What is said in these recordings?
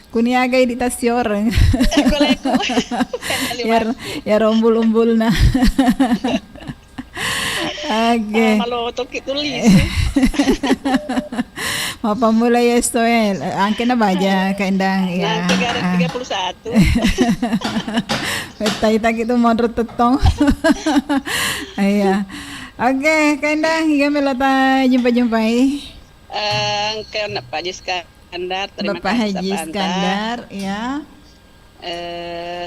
Kuniagay di tasyoreng. Eko-eko. Ya, Penaliwan. ya rombul-umbul na. Oke. Malotok itu lisu. Mapamulay esto angke na baja kaindang Nah, ya. negara 31. Betay itu menurut tetong. Iya. Oke, kaindang hingga melata jumpa-jumpai. Karena Pak Haji Iskandar, terima Bapak kasih Haji Sapanta. Iskandar ya.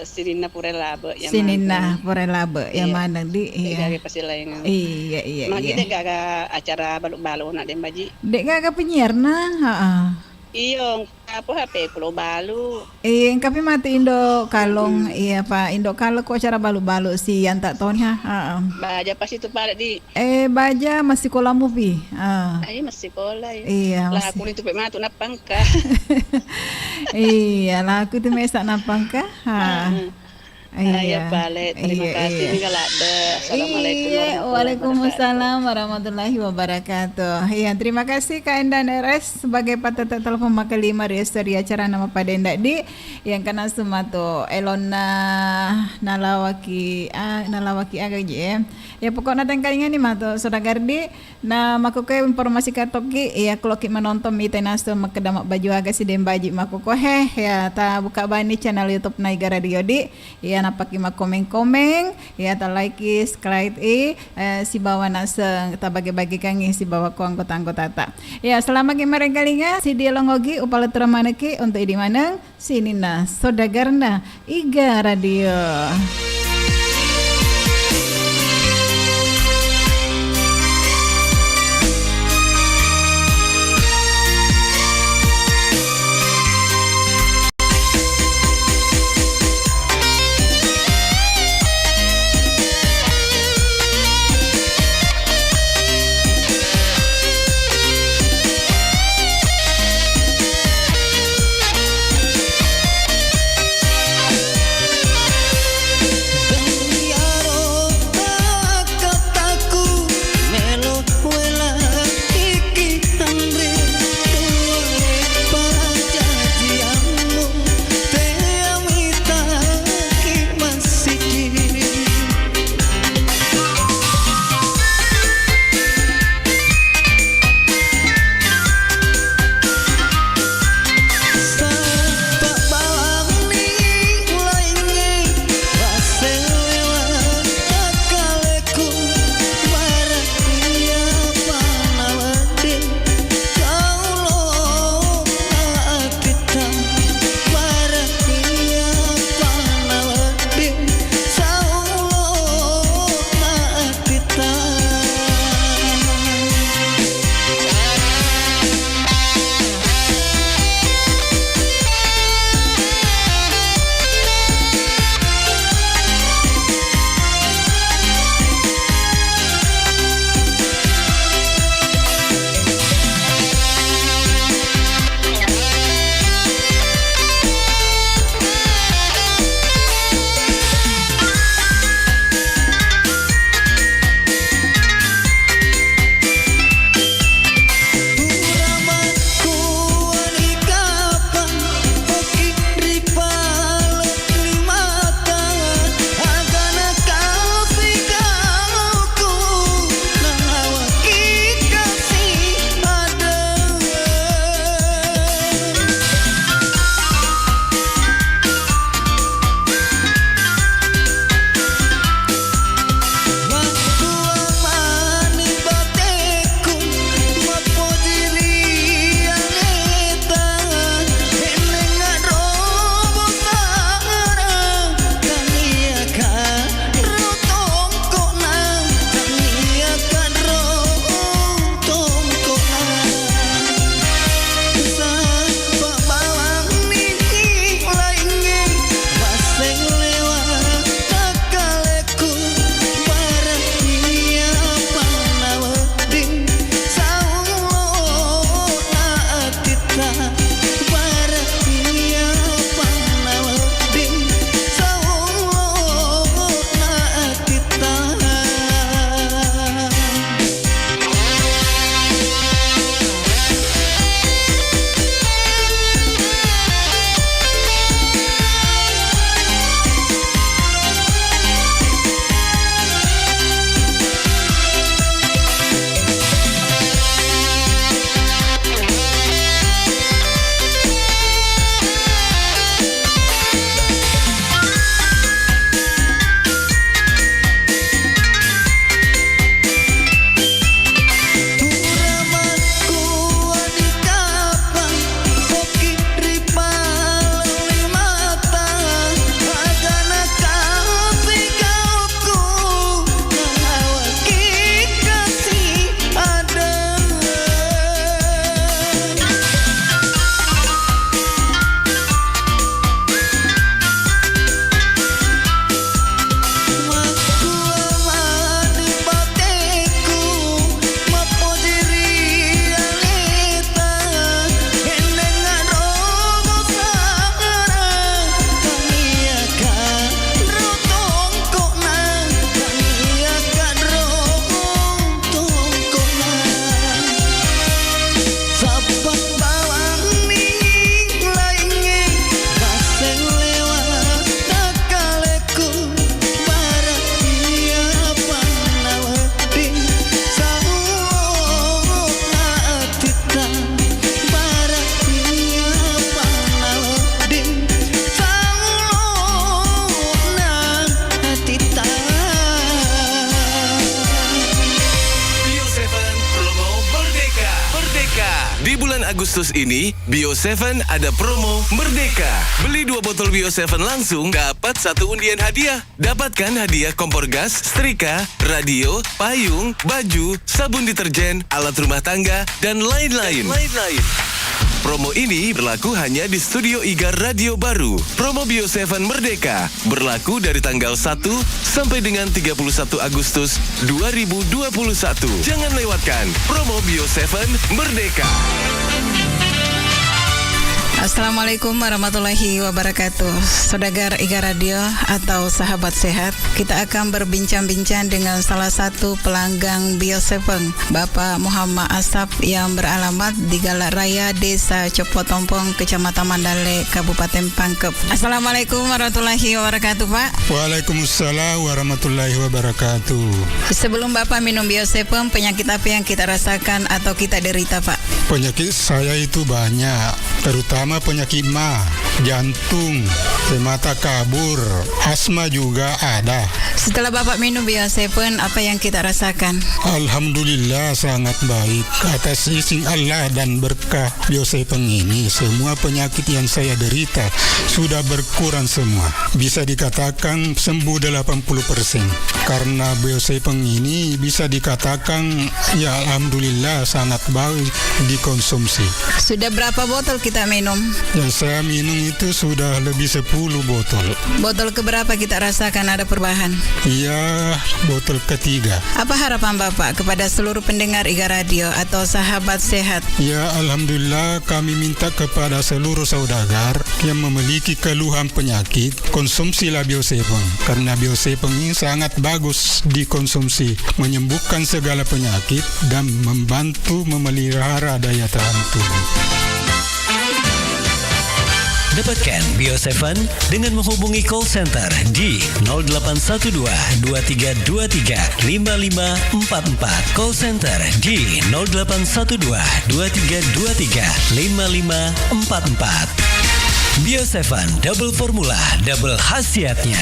Sinina Purelabe yang Sinina Porelabe yang Iya. mana di iya. Gage pasilayangan. Iya. Magi dek gaga acara baluk-baluk nak dem baji. Dek gak penyiar nah, heeh. Iyo, apa HP Pulau Balu. Kami mati Indo Kalong, iya Pak Indo Kalong kok cara balu-balu sih yang tak tahu ya. Baja pas itu balik di Baja masih kolam movie. ayo masih sekolah ya. Iya Lah masih. aku itu pek matu napangka. Iya lah aku tuh mesak nampang kah? Iya balik. Terima kasih tinggal ada. Assalamualaikum Iya, warahmatullahi Waalaikumsalam warahmatullahi wabarakatuh. Iya, terima kasih Kak Endan RS sebagai patata telepon maka 5 di acara nama Pak Dendak di yang kena sumato Elona nalawaki agaji ya. Ya pokoknya tengkalingan nih mato Sodagardi na makuko informasi katoki ya kalau kita menonton mite nasto makedamak baju aga si dembaji makuko ya ta buka bani channel YouTube Naiga Radio di ya napaki komen-komen ya ta like subscribe si bawa naseng ta bagi-bagi kangi si bawa ko anggota-anggota ta. Ya selama kemarin kalinya si dia longogi upala teramanaki untuk di mana sini na Sodagarna Iga Radio. Agustus ini, Bio7 ada promo Merdeka. Beli 2 botol Bio7 langsung, dapat 1 undian hadiah. Dapatkan hadiah kompor gas, setrika, radio, payung, baju, sabun deterjen, alat rumah tangga, dan lain-lain. Promo ini berlaku hanya di Studio Igar Radio Baru. Promo Bio7 Merdeka berlaku dari tanggal 1 sampai dengan 31 Agustus 2021. Jangan lewatkan promo Bio7 Merdeka. Assalamualaikum warahmatullahi wabarakatuh. Saudagar Igar Radio atau sahabat sehat, kita akan berbincang-bincang dengan salah satu pelanggan Bio7, Bapak Muhammad Asap yang beralamat di Galak Raya, Desa Copotompong, Kecamatan Mandale, Kabupaten Pangkep. Assalamualaikum warahmatullahi wabarakatuh, Pak. Waalaikumsalam warahmatullahi wabarakatuh. Sebelum Bapak minum Bio7, penyakit apa yang kita rasakan atau kita derita, Pak? Penyakit saya itu banyak, terutama penyakit jantung, mata kabur, asma juga ada. Setelah Bapak minum Bio7, apa yang kita rasakan? Alhamdulillah sangat baik. Atas izin Allah dan berkah Bio7 ini, semua penyakit yang saya derita sudah berkurang semua. Bisa dikatakan sembuh 80%. Karena Bio7 ini bisa dikatakan ya alhamdulillah sangat baik dikonsumsi. Sudah berapa botol kita minum? Yang saya minum itu sudah lebih 10 botol. Botol keberapa kita rasakan ada perubahan? Iya, botol ketiga. Apa harapan Bapak kepada seluruh pendengar Igar Radio atau sahabat sehat? Ya, alhamdulillah kami minta kepada seluruh saudagar yang memiliki keluhan penyakit, konsumsilah Bio7. Karena Bio7 ini sangat bagus dikonsumsi, menyembuhkan segala penyakit dan membantu memelihara daya tahan tubuh. Dapatkan Bio7 dengan menghubungi call center di 0812 2323 5544. Call center di 0812 2323 5544. Bio7 double formula, double khasiatnya.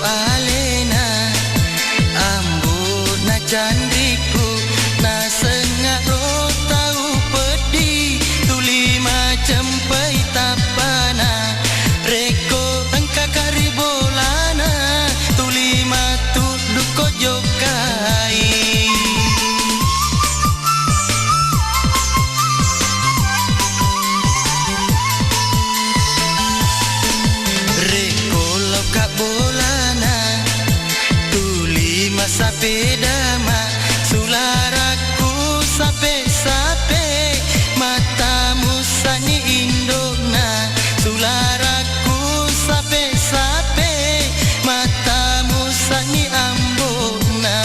alena ambut na candiku na sengak ro tahu pedi tuli macam pai tapana reko engka karibolana tuli matu duko jokai reko lokak bolana tuli masa pedama sularaku sape-sape matamu sani indona sularaku sape-sape matamu sani ambona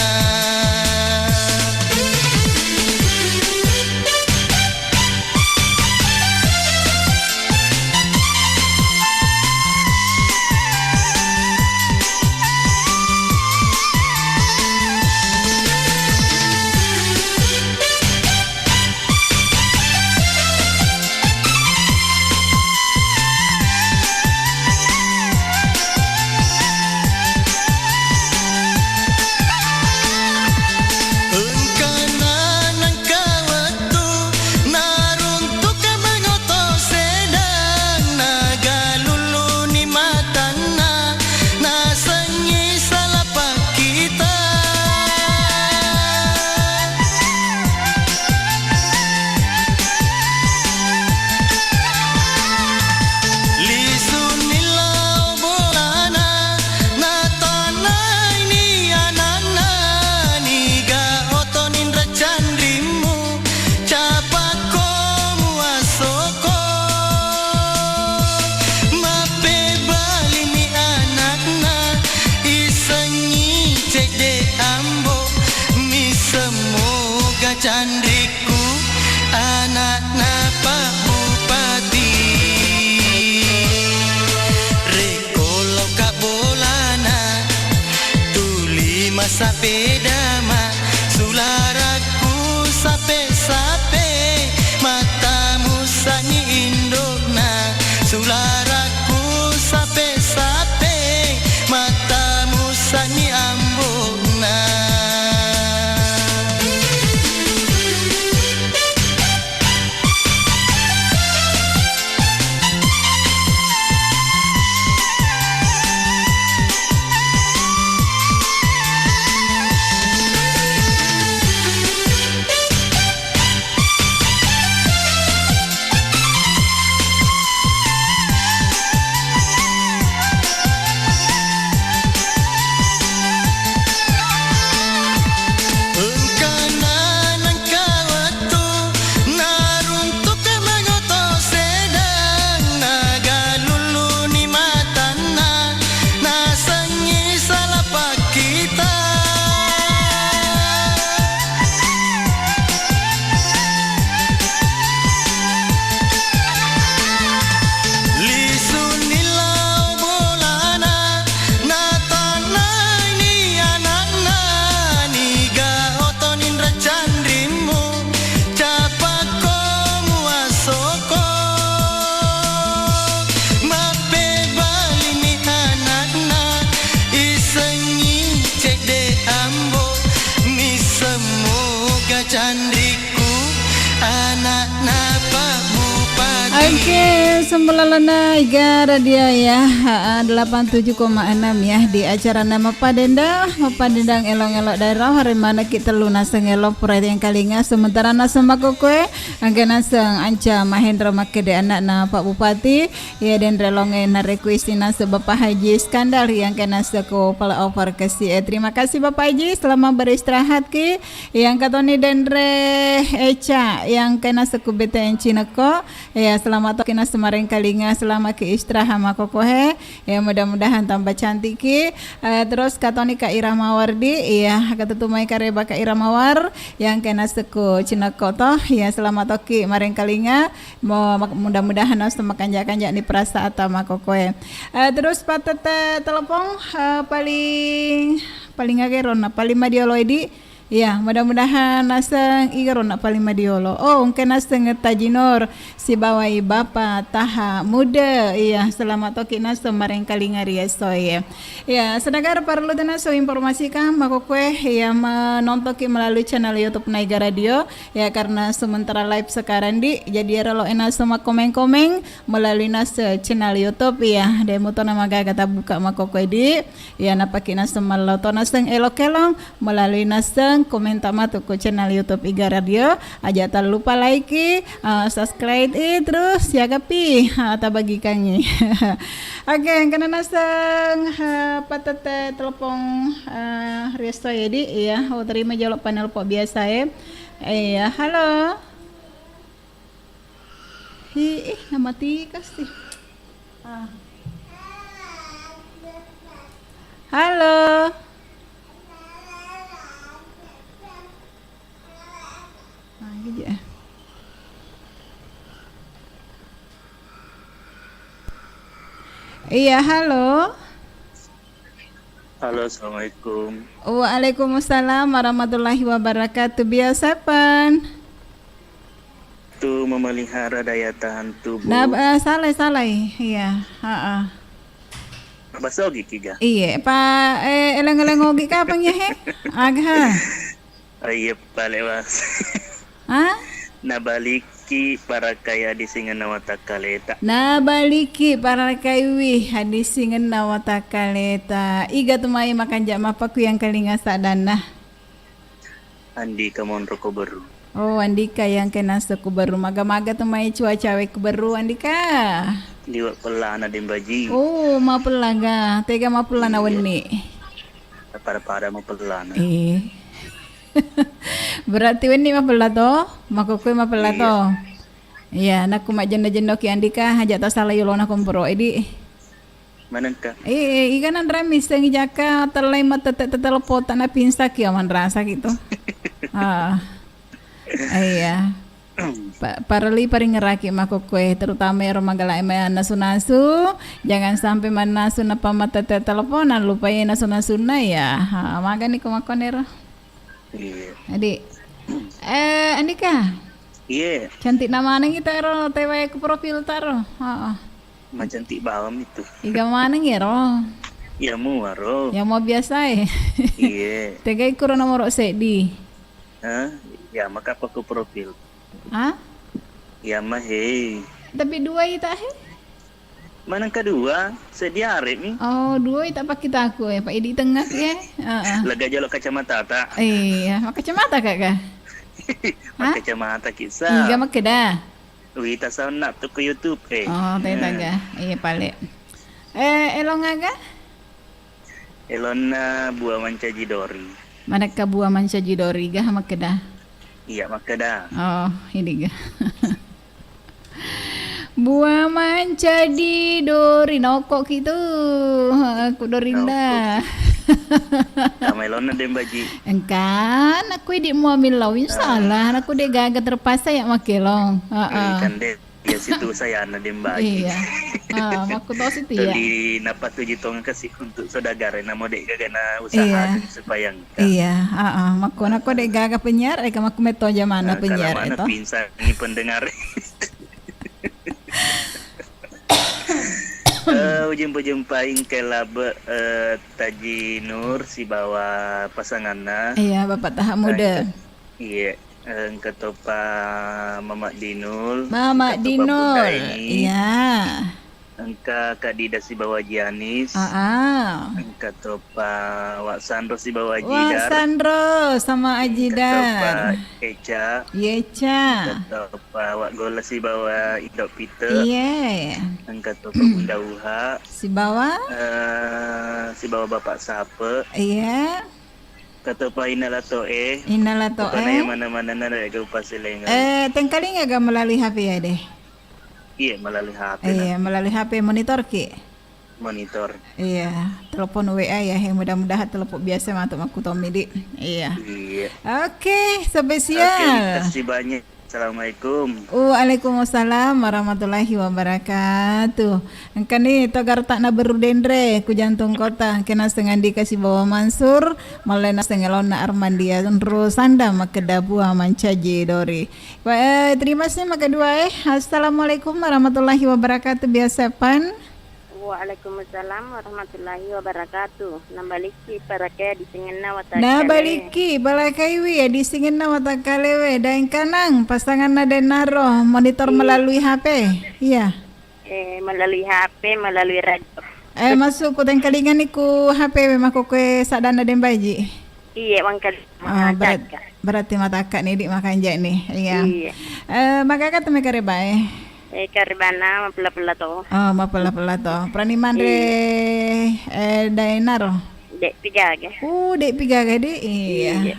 candriku anak napa bupati reko lokak bolana tuli masa pedama sularaku sape-sape matamu sani indona sularaku sape-sape matamu sani ambona candriku anak napa bupati. Oke, sembelalana iga radio ya 87,6 ya di acara nama Padendang elong-elok daerah hari mana kita lunaseng elok proyek yang kalinga sementara nasa makokwe angge naseng anca Mahendra Makede anak na Pak Bupati ya dan relonge na request nasa Bapak Haji Iskandar yang kena seko pala over kasih terima kasih Bapak Haji selama beristirahat ki yang katoni Dendre Eca yang kena seku BTN Cineko ya selamat kena semarin kalinga selama ke istirahat makokohe ya mudah-mudahan tambah cantik ki terus katoni Kak Irama Wardi ya katutumai kareba Kak Irama War yang kena seku Cineko toh ya selamat toki maring kalinga mudah-mudahan os makan-kanjak ni perasa atau makokohe terus patete telepon paling ageron paling madioloidi Ya, mudah-mudahan naseng igaro nak paling madiolo. Oh, mungkin naseng tajinor si bawai bapa taha muda. Iya, selamat toki naseng mareng kali ngari estoy. Ya, sedagar perlu naso informasikan mako kue ya menontoki melalui channel YouTube Naiga Radio ya karena sementara live sekarang di jadi relo enas sama komen-komen melalui nase channel YouTube ya. Demo to nama kata buka mako kue di ya napaki naseng maloto naseng elok-elong melalui naseng komentar matu ke channel YouTube Iga Radio aja tak lupa like subscribe terus ya kapi tak bagi kangi. Oke kena naseng patete telepon resto jadi ya terima jawab panel pok biasa ya. Iya halo mati kasih halo ya. Iya, halo. Halo, assalamualaikum. Waalaikumsalam warahmatullahi wabarakatuh. Biasa pan. Tu memelihara daya tahan tubuh. Nah, salah. Iya, Bahasa ogi kiga. Iya, pa eleng-eleng ogi kapan ya he? Agha. Iya, balik mas. Hah? Nabaliki para kaya di singan nawata kaleta. Nabaliki para kaiwi hadis singan nawata kaleta. Iga tumai makan jak mapaku yang kalinga sadana. Andi kamon roko baru. Oh, Andika yang kena suku baru maga-maga tumai cuaca ku baru Andika. Liwat pelana dembaji. Oh, mau pelaga. Tega mau pelana weni. Para mau pelana. Berarti weni mah pelato, makukui mah pelato. Iya, nak kumak jenda-jenda ki Andika hajat tak salah yulona kompro edi. Manangka? Ikan andra miseng jaka terlai mata telepon tanah pinsak ya man rasa gitu. Iya. Parali paring ngeraki makukui terutama ya romagala ema nasu-nasu. Jangan sampai manasu napa mata teleponan lupain nasu-nasu na ya. Maga nih kumakonero. Iya. Adik. Andika. Iya. Cantik nama neng kita ro tewe ke profil taro. Cantik bawam itu. Iga mana ya ro? Ya muaro. Yang mau biasa Iya. Tega ikut nomor sedi. Hah? Ya maka apa ke profil? Hah? Ya mah hei. Tapi dua ita Mana kedua? Sedia arep nih. Oh, dua ita pakai taku ya, Pak di tengah ya. Lega jalok kacamata tak? Iya, mak kacamata kakak. Mak kacamata kisah. Iga mak dah. Wita sa nak tu ke YouTube Oh, tega. Iya pale. Elong aga? Elona buah manca jidori. Mana ka buah manca jidori gah mak dah. Iya mak dah. Oh, ini gah. Buah manca di dori nokok gitu. Aku dorinda. Sama Elona dembaji. Engkan aku di mau milawin salah. Aku deh gagal terpaksa ya makelong. Kan deh. Ya situ saya anak dembaji. Iya. Aku tahu situ ya. Jadi napa tujuh tong kasih untuk saudagar. Namo dek gagana usaha supaya. Iya. Makon aku deh gagal penyiar. Kamu meto aja mana penyiar itu. Kalau mana pinsa ini pendengar. Ujung-jumpain ke laba Taji Nur si bawa pasangannya. Iya, Bapak Tahap Muda. Iya, ketopa Mamak Dinul. Mamak Dinul. Iya. Engka Kak Dida si bawa Jianis. Engka topa Wak Sandro si bawa Ajidar. Wak Sandro sama Ajidar. Topa Eca. Yeca. Topa Wak Gola si bawa Idok Peter. Iya. Engka topa Bunda Uha. Si bawa? Si bawa Bapak Sape. Iya. Katopa Inalatoe. Inalatoe. Bukan yang mana-mana nada ya gaupa silengan. Tengkali nggak melalui HP ya deh? Iya melalui HP. Iya melalui HP monitor ki. Monitor. Iya telepon WA ya yang mudah-mudahan telepon biasa mantuk aku Tommy di. Iya. Iya. Oke spesial. Terima kasih banyak Assalamualaikum. Waalaikumsalam warahmatullahi wabarakatuh. Engkau ni togar tak na berudendre ku jantung kota kena setengah dikasih bawa Mansur malena setengah lona Armandia terus anda makedabua mancaji dori. Terima kasih makadua Assalamualaikum warahmatullahi wabarakatuh biasa pan. Waalaikumsalam warahmatullahi wabarakatuh. Nambaliki parake di singena watakale. Nabaliki balakaiwi di singena watakalewe daeng kanang pasangan nade naro monitor melalui HP. Iya. Melalui HP, melalui radio. Masuk ku tengkalingan iku HP mako ke sadana den baji. Iya, wangkal. Berarti mata akak nih dik makan jak nih. Iya. Maka kata mereka rebae. Karibana mapela-pela to. Oh, mapela-pela to. Prani mandre daenaro. Dek pigaga. Dek pigaga di. Iya.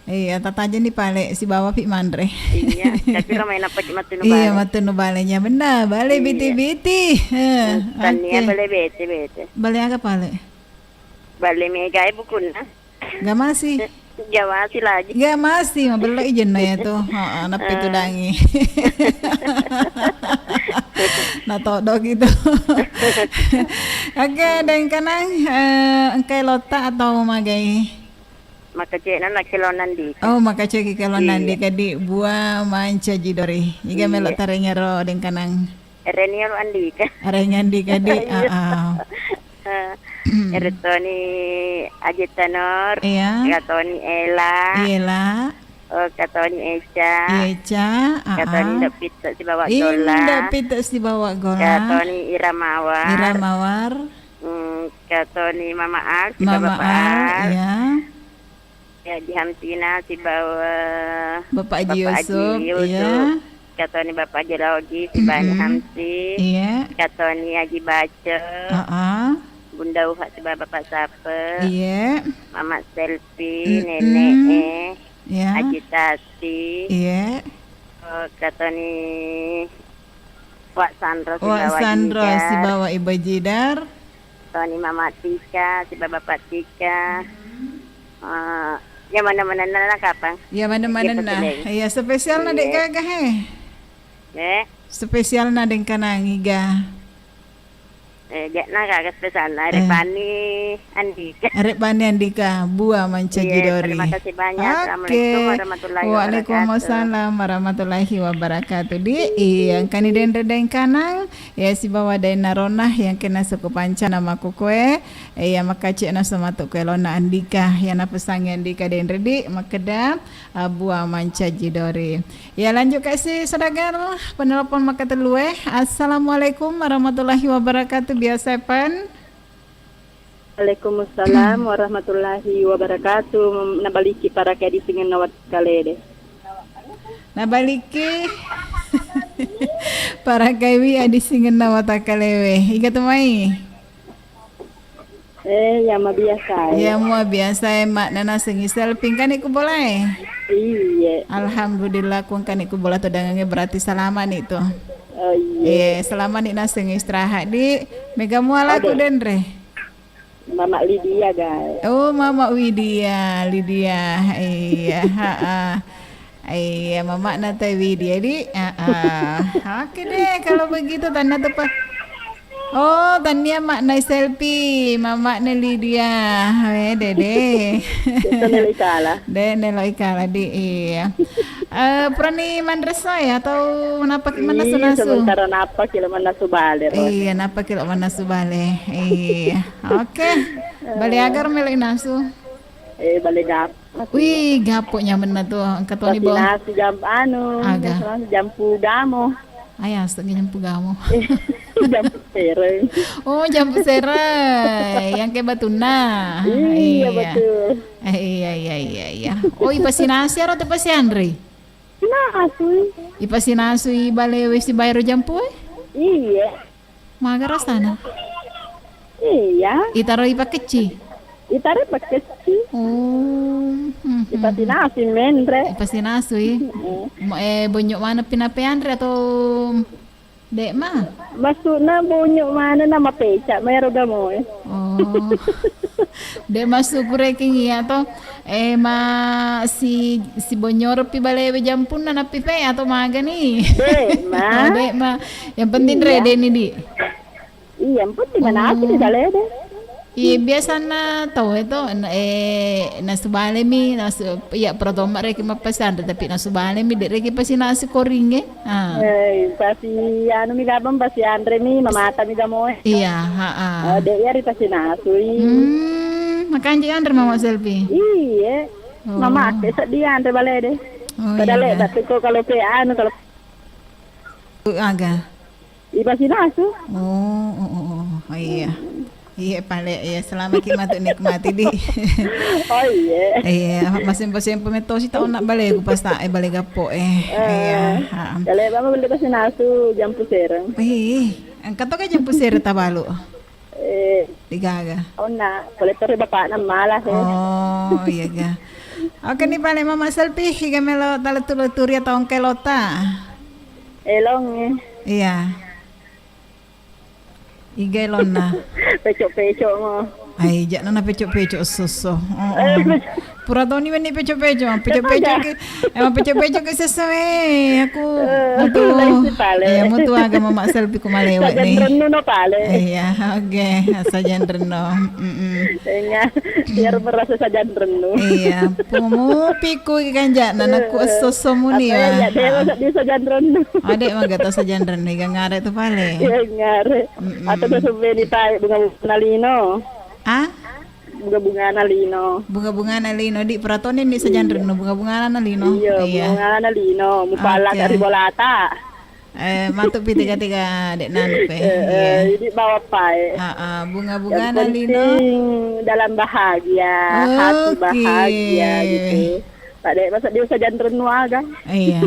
Iya, tata aja nih pale si bawa pi mandre. Iya, tapi lo main apa cuma tunu bale. Iya, matunu balenya benar. Bale biti-biti. Tania bale bete. Bale apa pale? Bale mega ibu kuna. Gak masih. Jawa sih lagi. Gak masih, mau belok ijen ya tuh. Napi itu dangi. Natodo gitu. Oke, dan kanang engkai lota atau magai? Maka cek nak kelonan di. Oh, maka cek kelonan di kadi buah manca jidori. Iga melok tarenya ro den kanang. Erenial andika. Arenya andi kadi. Eretoni Ajitanor, iya. Katoni Ela, Katoni Eca, Katoni Dapit si bawa gola, Dapit si bawa gola, Katoni Iramawar, Katoni Mama Al, si bawa Al, ya di Hamtina si bawa Bapak Haji Yusuf, iya. Katoni Bapak Haji Lagi, si Bani Hamsi, iya. Katoni Haji Baca, Bunda Uha sebab bapak siapa? Iya. Mama Selfie, nenek, agitasi. Iya. Kata ni Wak Sandro si bawa Ibu Jidar. Kata ni Mama Tika, si bapak Tika. Ya mana-mana nak kapang? Ya mana-mana nah. Ya spesial na dek gagah Spesial na dek kanang iga. Jakna kakak spesial Repani Andika buah manca jidori. Terima kasih banyak. Assalamualaikum warahmatullahi wabarakatuh. Waalaikumsalam warahmatullahi wabarakatuh. Yang kani den kanang ya si bawa dain naronah yang kena suku panca nama kue ya maka cek na samatuk kue lona Andika yang na pesang Andika den redi makeda buah manca jidori. Ya lanjut kasih sadagar penelpon maka telue. Assalamualaikum warahmatullahi wabarakatuh. Biasa pan. Waalaikumsalam warahmatullahi wabarakatuh. Nabaliki para kaya di singin nawat kalede. Nabaliki para kaya di singin nawat kalewe. Iga tumai. Ya ma biasa. Ya ma biasa mak nana sengi selfie kan iku boleh. Iya. Alhamdulillah kun kan iku bola todangannya berarti salaman itu. Oh iya. Selama ni naseng istirahat di mega muala aku dendre. Mama Lydia guys. Oh Mama Widya. Iya. Iya Mama nata Widya di. Oke deh kalau begitu tanda tepat. Oh, tania makna selfie, mama na Lydia. Dede. Nelo ikala. Nelo ikala di iya. Prani mandresa ya atau napak mana sunasu? Sementara napak kilo mana subale. Iya, napak kilo mana subale. Iya. Oke. Bali agar melek nasu. Bali gap. Wih, gapoknya benar tuh. Ketoni bo. Nasi jam jam pugamo. Ayah, setengah jam pugamo. Jampu serai. Oh, jampu serai yang kayak batuna. Iya betul. Iya. Oh, ipasinasi atau pasien Sinasui. Ipasinasui balewe si bayar jampu? Iya. Maga rasana. Iya. Itaro ipakeci. Itaro ipakeci. Oh. Ipasinasi mendre. Ipasinasui. Bonyok mana pinapeandre atau Dek mah. Maksudnya bunyi mana nama pecak mayro gamo eh. Oh. Dek masuk kureking iya to. Si Bonyor pi balewe jampun na pi pe atau maga nih. Dek mah. Dek mah. Yang penting rede nih di. Iya, yang penting mana aku di dalam deh. Iya biasa na tahu itu nasubale mi ya pertama reki mapasan tapi nasubale mi dek reki pasti nasi koring pasti anu mi gabam pasti Andre mi mamata mi gamoe. Iya, Dek ya pasti nasui. Makan je Andre mama selfie. Iya. Mama ake dia Andre bale deh. Padahal tapi kalau pe anu kalau agak. Iya pasti nasu. Oh iya. Iya pale ya selama kita tu nikmati di. Oh iya. Iya masing-masing pemetosi tak nak balik aku pas tak balik gapo Iya. Kalau mama beli pasti nasu jampu sereng. Angkat tu kan jampu sereng tabalu. Digaga. Oh nak boleh terus bapak nama malas. Oh iya ga. Oke ni pale mama selfie higa melo turi atau kelota. Elong. Iya. Iga lona. Pecok-pecok mo. Ay, jangan na pecok-pecok suso. Pura tahun ni ni pecok-pecok. Emang pecok-pecok ke suso Aku mutu agak mama selfie ku malewat ni. Sajan reno no pale. Iya, oke. Sajan reno. Biar merasa sajan reno. Iya, piku ikan jangan aku suso muni ya. Dewa di sajan reno. Adek mah gata sajan reno ikan ngare tu pale. Iya ngare. Atau besubeni tay bunga nalino. Bunga-bunga nalino. Bunga-bunga nalino di peratonin di sajan reno bunga-bunga nalino. Iya, bunga nalino. Mupala dari bolata. Matuk pi tiga dek nanu pe. Ini bawa pai. Bunga-bunga nalino. Dalam bahagia, hati bahagia gitu. Tak dek masa dia sajan reno aga. Iya.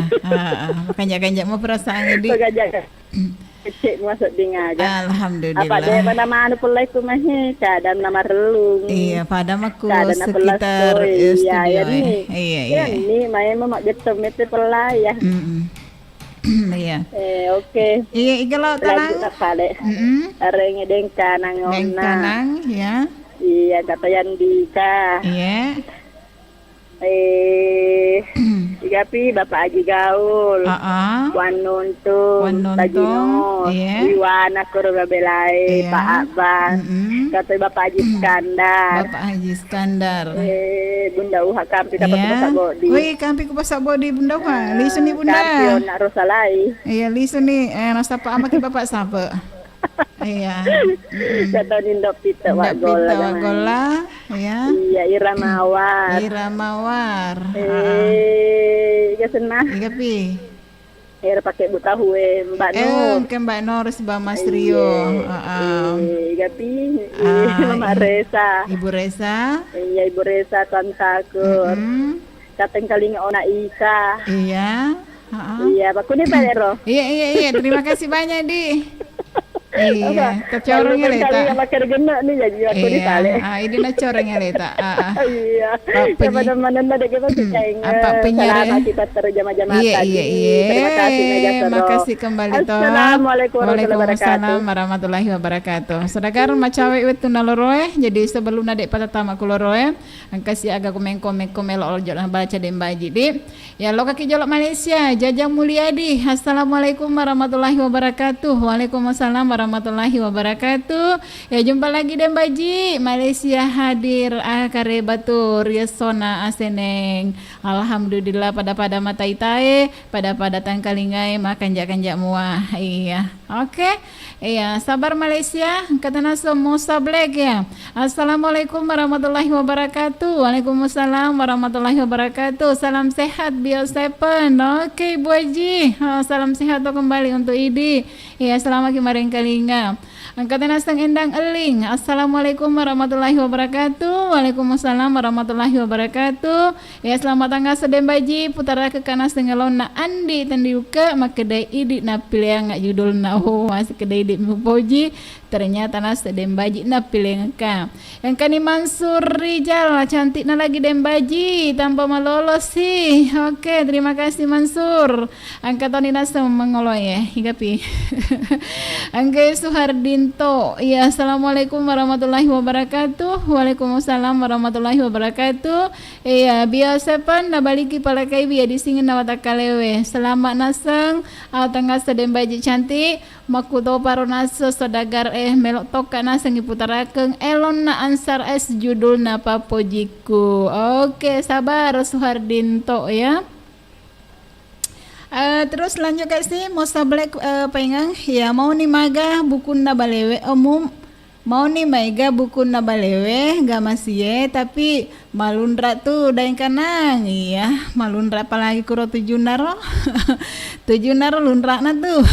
Kanjak-kanjak mau perasaan di. Kecik masuk dengar aja. Alhamdulillah. Apa dia mana pulai ku mah kadang nama relung. Iya, padam aku sekitar studio. Iya. Ini main mak getem itu pulai ya. Iya. Oke. Iya, kalau talang. Lanjut pale. Areng dengkanang ngona. Dengkanang, ya. Iya, kata Yandika. Iya. Igapi Bapak Haji Gaul. Wan Nuntun. Tajino. Iwana Kurga Belai. Pak Abang. Kata Bapak Haji Iskandar. Bapak Haji Iskandar. Bunda Uha Kampi dapat pasak bodi. Wih, Kampi ku pasak bodi Bunda Uha. Lisu ni Bunda. Kampion nak Rosalai. Iya, lisu ni. Nasa pa amat Bapak sapa. Iya. Kata Nindok Pita Wagola. Ya. Iya, Ira Mawar. Iga senah. Iga pi. Ira pakai buta hue Mbak Nur. Ke Mbak Nur si Mas Trio. Iga pi. Mama Resa. Ibu Resa. Iya, Ibu Resa Tuan Takur. Kateng kaling ona Ika. Iya. Iya, Pak ni Palero. Iya. Terima kasih banyak di. Iya, kecorong ya leta. Kalau makan genak ni jadi aku di tali. Ini nak corong ya leta. Iya. Mana-mana ada kita percaya. Apa penyiar? Kita terjemah-jemah tadi. Iya. Terima kasih Meja Soro. Terima kasih kembali toh. Assalamualaikum warahmatullahi wabarakatuh. Sedekar macawe itu naloroe. Jadi sebelum nadek patama kuloroe, angkasi agak komen melo jolak baca dembaji di. Ya lo kaki jolok Malaysia, Jajang Mulyadi. Assalamualaikum warahmatullahi wabarakatuh. Waalaikumsalam warahmatullahi wabarakatuh. Ya jumpa lagi Dembaji. Malaysia hadir akare batur yesona aseneng. Alhamdulillah pada mata itae, pada tangkalingai makan jak muah. Iya. Oke. Iya, sabar Malaysia. Kata naso Musa Black ya. Assalamualaikum warahmatullahi wabarakatuh. Waalaikumsalam warahmatullahi wabarakatuh. Salam sehat Bio 7. Oke, Bu Haji. Salam sehat kembali untuk Idi. Ya, selamat kemarin kalinga. Angkatan Aseng Endang Eling. Assalamualaikum warahmatullahi wabarakatuh. Waalaikumsalam warahmatullahi wabarakatuh. Ya selamat tanggal sedembaji putara ke kanas dengelon na andi tandiuka makedai idik na pilih ngak judul na masih kedai idik mupoji ternyata nas dembaji na pilih ngaka. Yang kani Mansur Rijal cantik na lagi dembaji tanpa malolos sih. Oke, terima kasih Mansur. Angkatan Dinas mengolong ya hingga pi. Angge Suhardinto. Ya assalamualaikum warahmatullahi wabarakatuh. Waalaikumsalam warahmatullahi wabarakatuh. Iya biasa pan na baliki palakai biya disingin na watakalewe. Selamat naseng tanggal sedembaji cantik. Makuto paro naso sodagar melok toka naseng iputarakeun elon na ansar es judul na papojiku. Oke sabar Suhardinto ya. Terus lanjut kasih mau sablek pengang ya mau ni maga buku na balewe umum mau ni maiga buku na balewe gak masih tapi malundra tuh daeng kanang iya malundra apalagi kuro 7 naro 7 naro lundra na tuh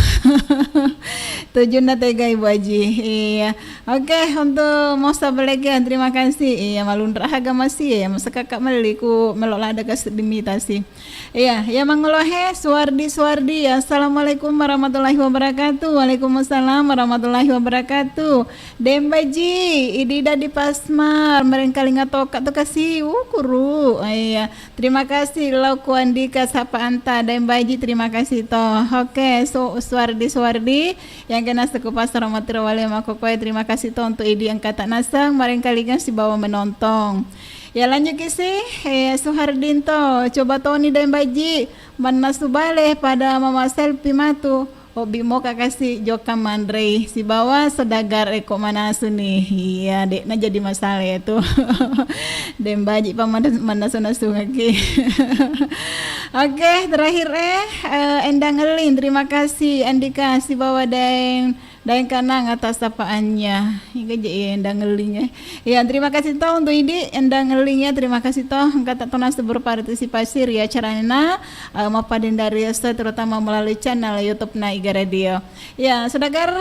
7 na tega ibu Haji iya oke untuk mau sablek ya terima kasih iya malundra haga masih ya masa kakak meliku melok lada kas dimitasi. Iya, ya mangolohe Suwardi ya. Assalamualaikum warahmatullahi wabarakatuh. Waalaikumsalam warahmatullahi wabarakatuh. Dembaji, idida di Pasmar, mereka linga toka tu kasih ukuru. Iya, terima kasih lau kuandika sapa anta Dembaji terima kasih toh. Oke, Suwardi yang kena seku pasar Matira Wale Makokoy terima kasih toh untuk idi yang kata nasang mereka linga si bawa menonton. Ya lanjut kisi Suhardinto coba Tony dan Baji mana subale pada mama selfie matu hobi mau kakasi joka mandrei si bawa sedagar eko mana suni iya dek na jadi masalah itu dan Baji mana sana sungaki. Oke terakhir Endang Elin terima kasih Andika si bawa dan kanang atas sapaannya hingga jadi Endang Elingnya ya terima kasih toh untuk ini Endang Elingnya terima kasih toh kata tonas berpartisipasi ria carana mapaden dari terutama melalui channel YouTube na Iga Radio ya sedagar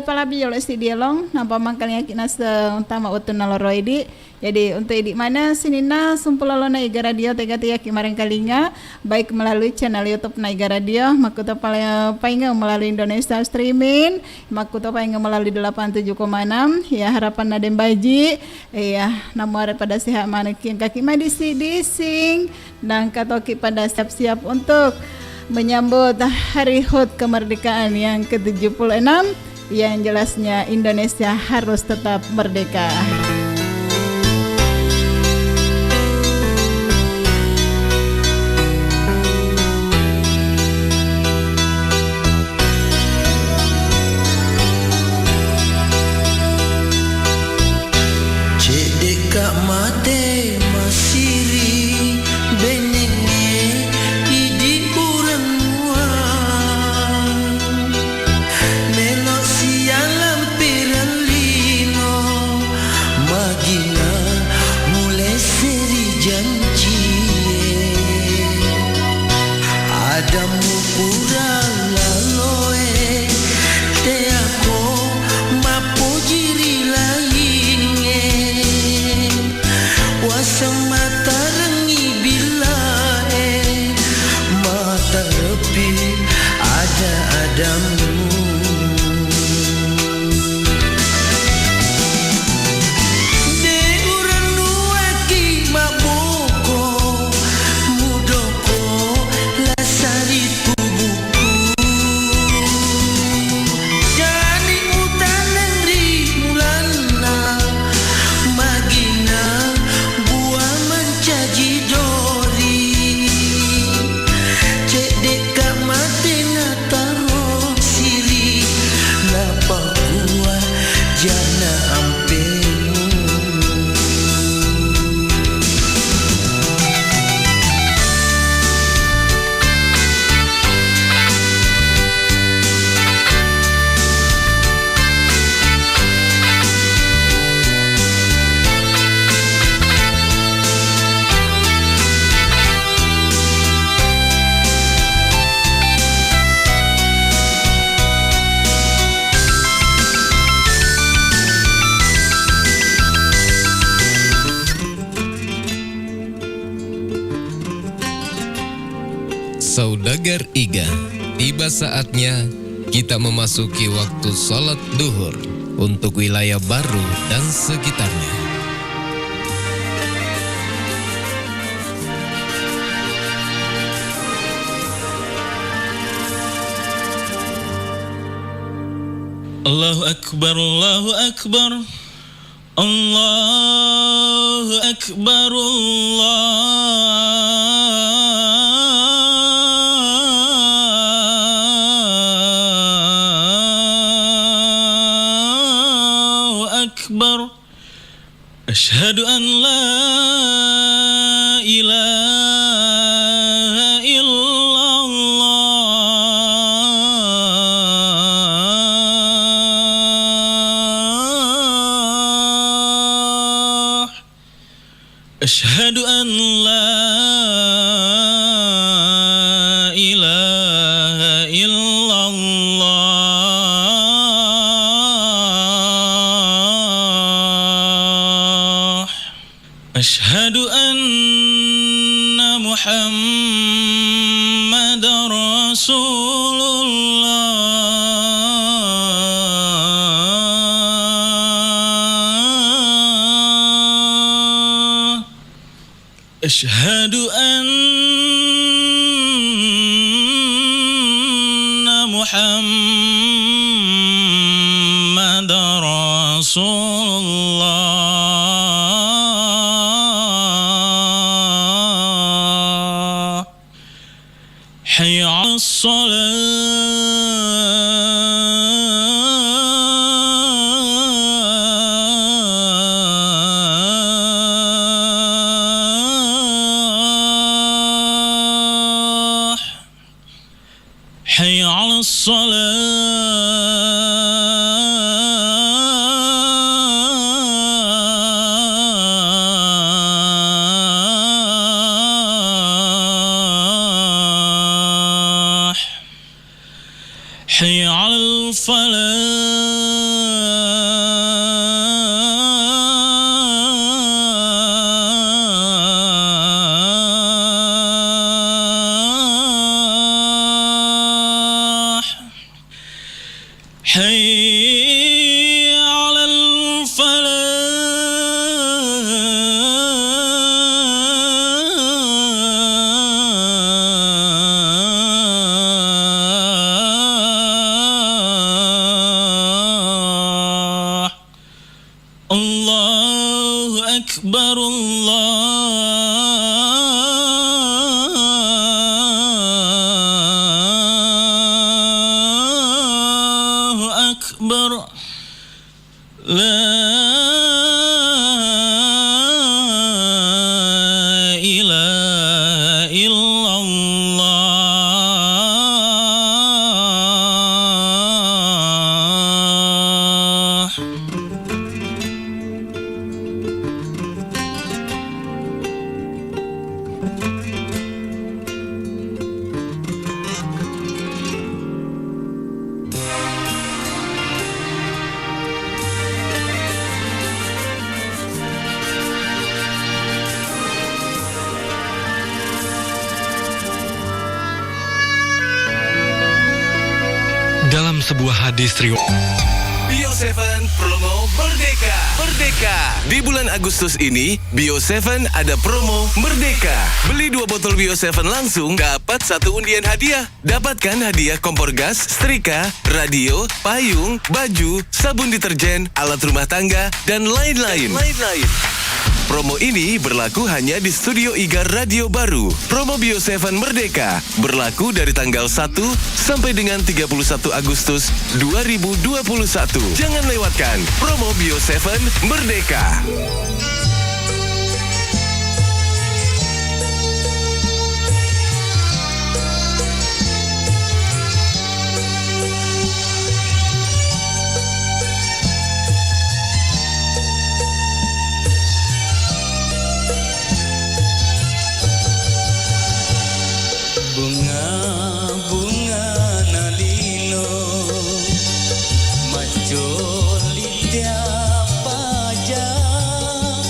palabi oleh si dialog nampak mangkalnya kita utama utun naloro ini jadi untuk idik mana sinina sumpul lalona Iga Radio tega-tega kemarin kalinya baik melalui channel YouTube na Iga Radio makuta paling melalui Indonesia Streaming makuta paling melalui 87,6 ya harapan Nadem Baji ya namun pada sihat manekin kaki madisi dising dan katoki pada siap-siap untuk menyambut hari HUT kemerdekaan yang ke-76 yang jelasnya Indonesia harus tetap merdeka. Kak mate masiri benenge idi urang melok sialam piralino magina mulai seri janji ada mukura laloe te ako mapojiri lainge wasang mata Saudagar Iga, tiba saatnya kita memasuki waktu sholat duhur untuk wilayah baru dan sekitarnya. Allahu Akbar, Allahu Akbar, Allahu Akbar, Allahu Akbar. Asyhadu an la ilaha illallah. Asyhadu an la ilaha illallah. Asyhadu anna Muhammadar Rasulullah. Asyhadu anna Muhammadar Rasulullah. Hayya 'alas salah. Hayya 'alas salah. Hayya 'alal falah. Hayya 'alal falah. Allahu Akbar, Allahu Akbar. La ilaha illallah. Dalam sebuah hadis riwayat Bio7 promo Merdeka. Merdeka. Di bulan Agustus ini, Bio7 ada promo Merdeka. Beli 2 botol Bio7 langsung, dapat 1 undian hadiah. Dapatkan hadiah kompor gas, setrika, radio, payung, baju, sabun deterjen, alat rumah tangga, dan lain-lain. Promo ini berlaku hanya di Studio Igar Radio Baru. Promo Bio7 Merdeka berlaku dari tanggal 1 sampai dengan 31 Agustus 2021. Jangan lewatkan promo Bio7 Merdeka. Bunga-bunga nalilo majoli tiap pajak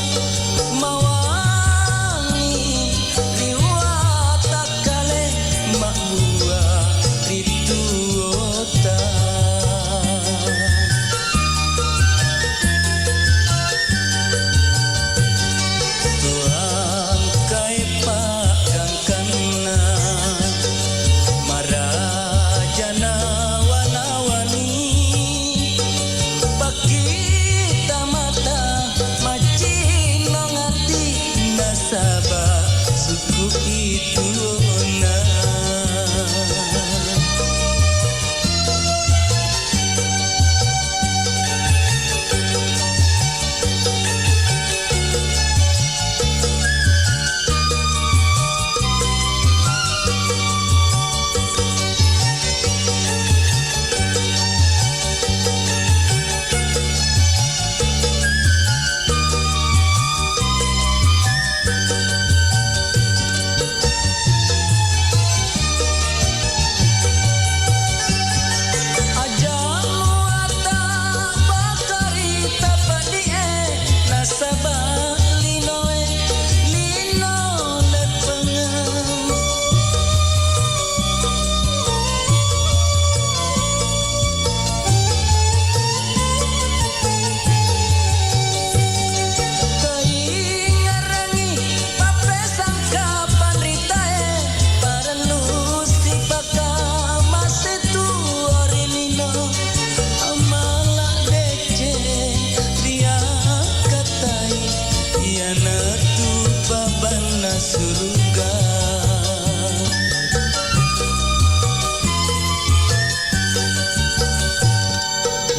Yana tu babana surga.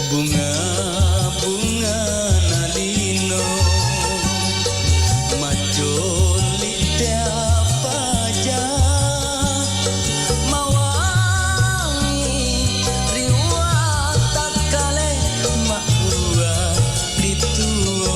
Bunga-bunga nalino majoli tiapa aja mawangi riwa takale makua dituota.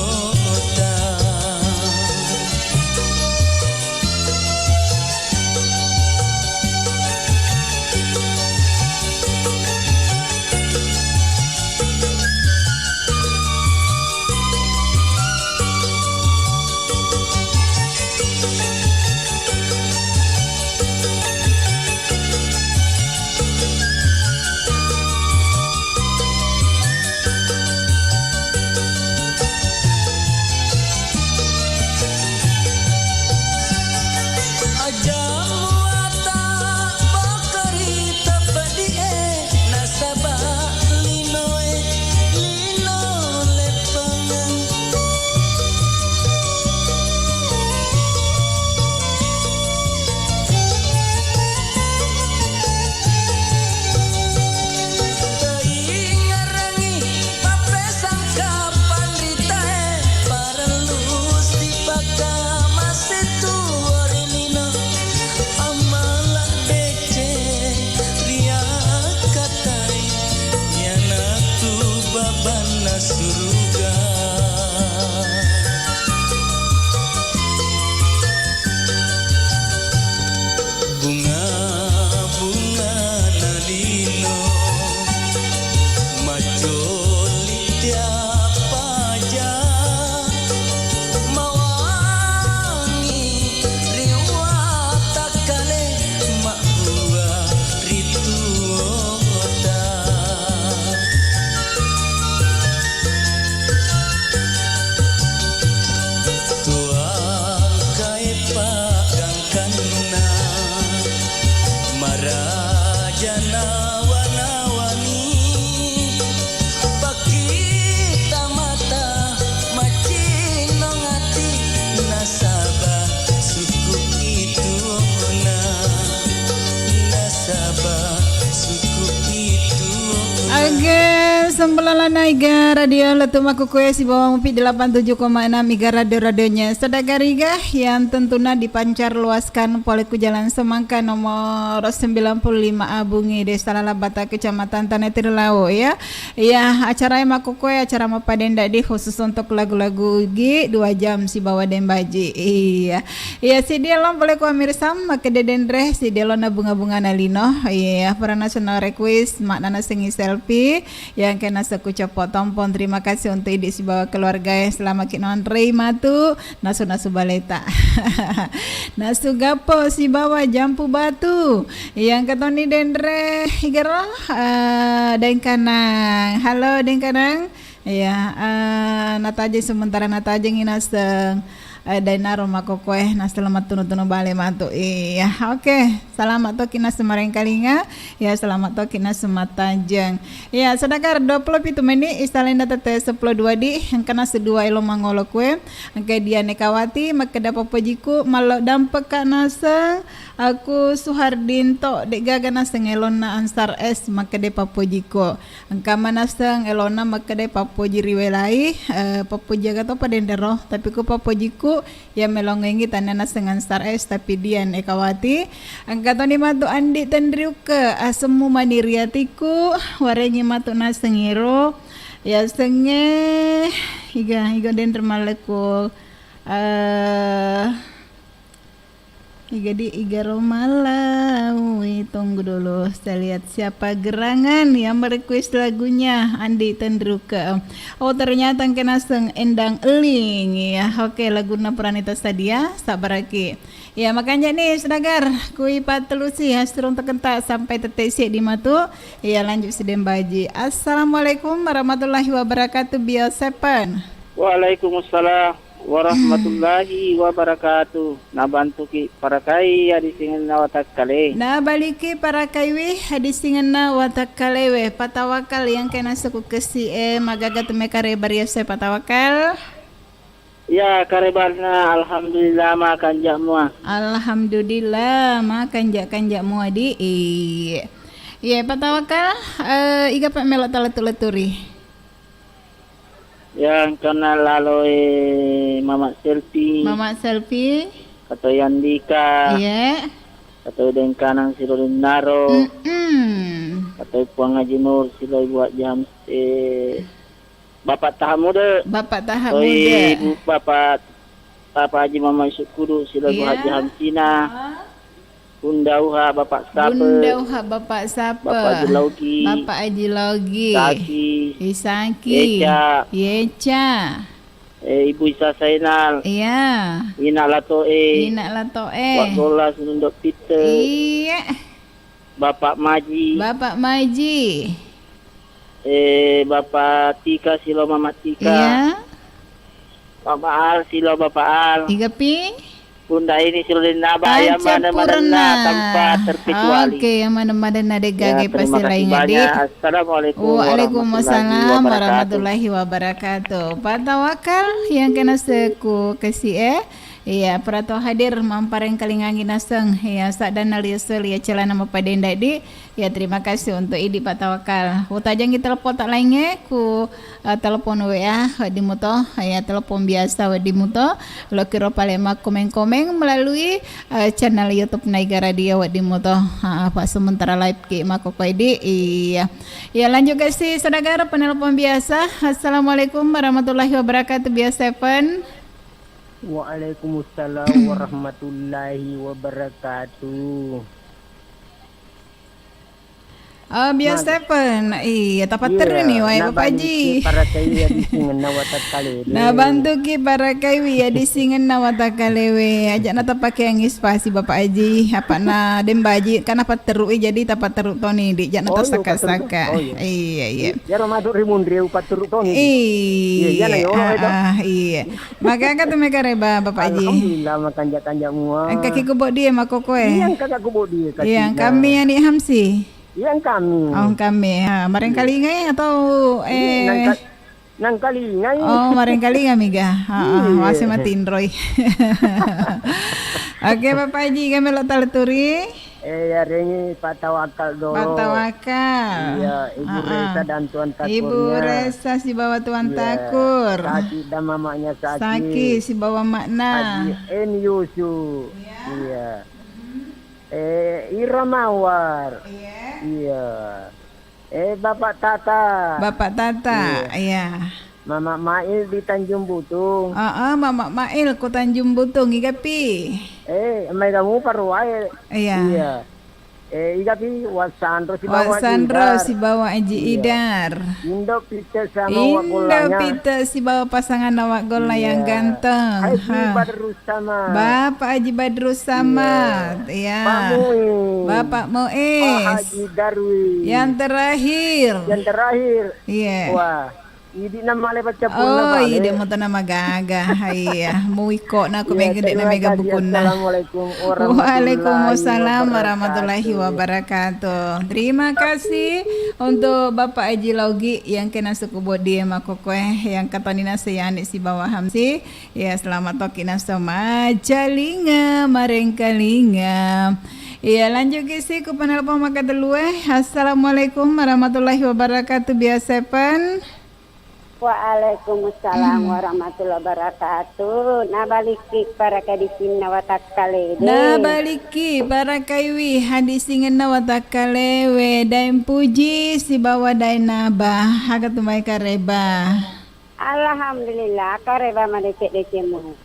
Sembelana Iga Radio Letumaku Kue si bawang Mupi 87,6 Iga Radio-radionya Sedagariga yang tentunya dipancar luaskan Poliku Jalan Semangka nomor 95 Abungi Desa Lalabata Kecamatan Tanetir Lau ya. Ya, acara Maku Kue acara Mapadenda di khusus untuk lagu-lagu G 2 jam si bawa Dembaji. Iya. Iya si Delon boleh ku amirsam make dedendre si Delon bunga-bunga nalino. Iya, para national request maknana sengi selfie yang kena sekucap potompon. Terima kasih untuk ide si bawa keluarga yang selama kinon rei matu nasu baleta nasu gapo si bawa jampu batu yang ketoni dendre higero dengkanang. Halo dengkanang ya, nataje sementara nataje nginaseng Dainaro makokoe na selamat tunu-tunu bale matu. Iya, oke. Selamat to kina semareng kalinga. Ya, selamat to kina sematajeng. Ya, sedakar 27 menit istalenda tete 12 di yang kena sedua ilo mangolo kue. Angke dia nekawati makeda popojiku malo dampek ka naseng. Aku Suhardinto dek gaga naseng elona ansar es makede papojiko. Angka manaseng elona makede papoji riwelai papoji gato padendero tapi ku papojiku ya melongengi tanana sengan star es tapi dian ekawati angka toni matu andi tendriu ke asemu maniriatiku warengi matu nasengiro ya senge higa den termaleku Iga Romalau. Tunggu dulu, saya lihat siapa gerangan yang merequest lagunya. Andi Tendruka. Oh ternyata kena seng endang eling ya. Oke, laguna Pranita Sadia sabaraki. Ya makanya nih sedagar kui patelusi hastrung tekentak sampai tetesi di matu. Ya lanjut sedembaji. Assalamualaikum warahmatullahi wabarakatuh. Biosepan. Waalaikumsalam warahmatullahi wabarakatuh. Nabantu ki parakai hadisingan na watakale. Nabaliki parakaiwi hadisingan na watakalewe. Patawakal yang kena suku kesi magagat mekare bariase patawakal. Ya, karebarna alhamdulillah makan jamua. Alhamdulillah makan jak mua di. Iya, Pak Tawakal, iga Pak melok leturi. Yang kena lalu Mama Selfie. Kata Yandika. Iya. Kata Dengkanang Silolin Naro. Kata Puang Haji Nur Siloi buat jam Bapak Tahamuda. Ibu Bapak Haji Mama Syukudu Siloi buat Haji Hamsina. Bunda Uha Bapak Sapa. Bapak Haji Logi. Saki. Yeca. Ibu Isa Sainal. Iya. Ina Latoe. Wakola Sunundok Peter. Iya. Bapak Maji. Bapak Tika Silo Mama Tika. Iya. Bapak Al Silo Bapak Al. Igapi. Bunda ini Silolin Naba yang mana-mana tanpa terkecuali. Oke, yang mana-mana degage pasti lain ngadi. Assalamualaikum Waalaikumsalam warahmatullahi wabarakatuh. Pak Tawakal yang kena seku kasih iya, prato hadir mampareng kalingangin naseng ya sadana liusul ya celana mapadenda di ya terima kasih untuk idi Pak Tawakal. Utajang kita telepon tak lainnya ku telepon WA di muto ya telepon biasa di muto lo kiro palema komen melalui channel YouTube Naiga Radio di muto Pak sementara live ki mako di iya. Ya lanjut kasih saudara penelpon biasa. Assalamualaikum warahmatullahi wabarakatuh biasa Pen. Waalaikumsalam warahmatullahi wabarakatuh. Biasa Stephen, iya tapat terus nih, wahai Bapak Haji. Para kayu ya disingen nawatak kalewe. Nah bantu ki para kayu ya disingen nawatak kalewe. Ajak nata pakai yang ispasi Bapak Haji. Apa na dembaji kan apa teruk jadi tapat teruk Tony di jangan nata saka-saka. Iya. Ya Ramadan rimun dia upat teruk Tony. Iya. Iya. Maka kata mereka reba Bapak Haji. Alhamdulillah makan jak mua. Kaki kubuk dia makoko Yang kakak kubuk dia. Yang kami yang ni Hamsi. Yang kami. Oh kami. Mareng kali ngai atau nang kali ngai. Oh mareng kali kami ga. Masih matiin Roy. Oke Bapak Haji kami lo taleturi. Ya rengi Pak Tawakal dulu. Pak Tawakal. Iya Ibu Resa dan Tuan Takurnya. Ibu Resa si bawa Tuan Takur. Saki dan mamanya Saki si bawa makna. Haji N Yusuf. Iya. Ira Mawar. Iya. Bapak Tata. Iya. Mama Mail di Tanjung Butung. Mama Mail ku Tanjung Butung igapi. Mai kamu parwai. Iya. Igapi Wasandro si bawa Haji Idar. Indo Pita sama Wakolanya. Si bawa pasangan awak gola yang ganteng. Haji Badrus sama. Bapak Haji Badrus sama. Iya. Bapak Muiz. Haji Darwi. Yang terakhir. Iya. Wah. Idi nama le baca pun iya mo nama gaga. Iya, muiko na ko gede na mega bukuna. Assalamualaikum Waalaikumsalam warahmatullahi wabarakatuh. Terima kasih untuk Bapak Haji Logi yang kena suku bodi makokwe yang katanina sayani si bawah Hamsi. Ya selamat tokina sama jalinga marengkalinga. Iya lanjut kisi ku penelpon maka dulu Assalamualaikum warahmatullahi wabarakatuh biasa Pan. Waalaikumsalam warahmatullahi wabarakatuh. Nabaliki para kadisin nawatak kalewe. Nabaliki para kaiwi hadisingen nawatak kalewe. Daim puji si bawa dain nabah. Hagatumai kareba. Alhamdulillah kareba madecek mu.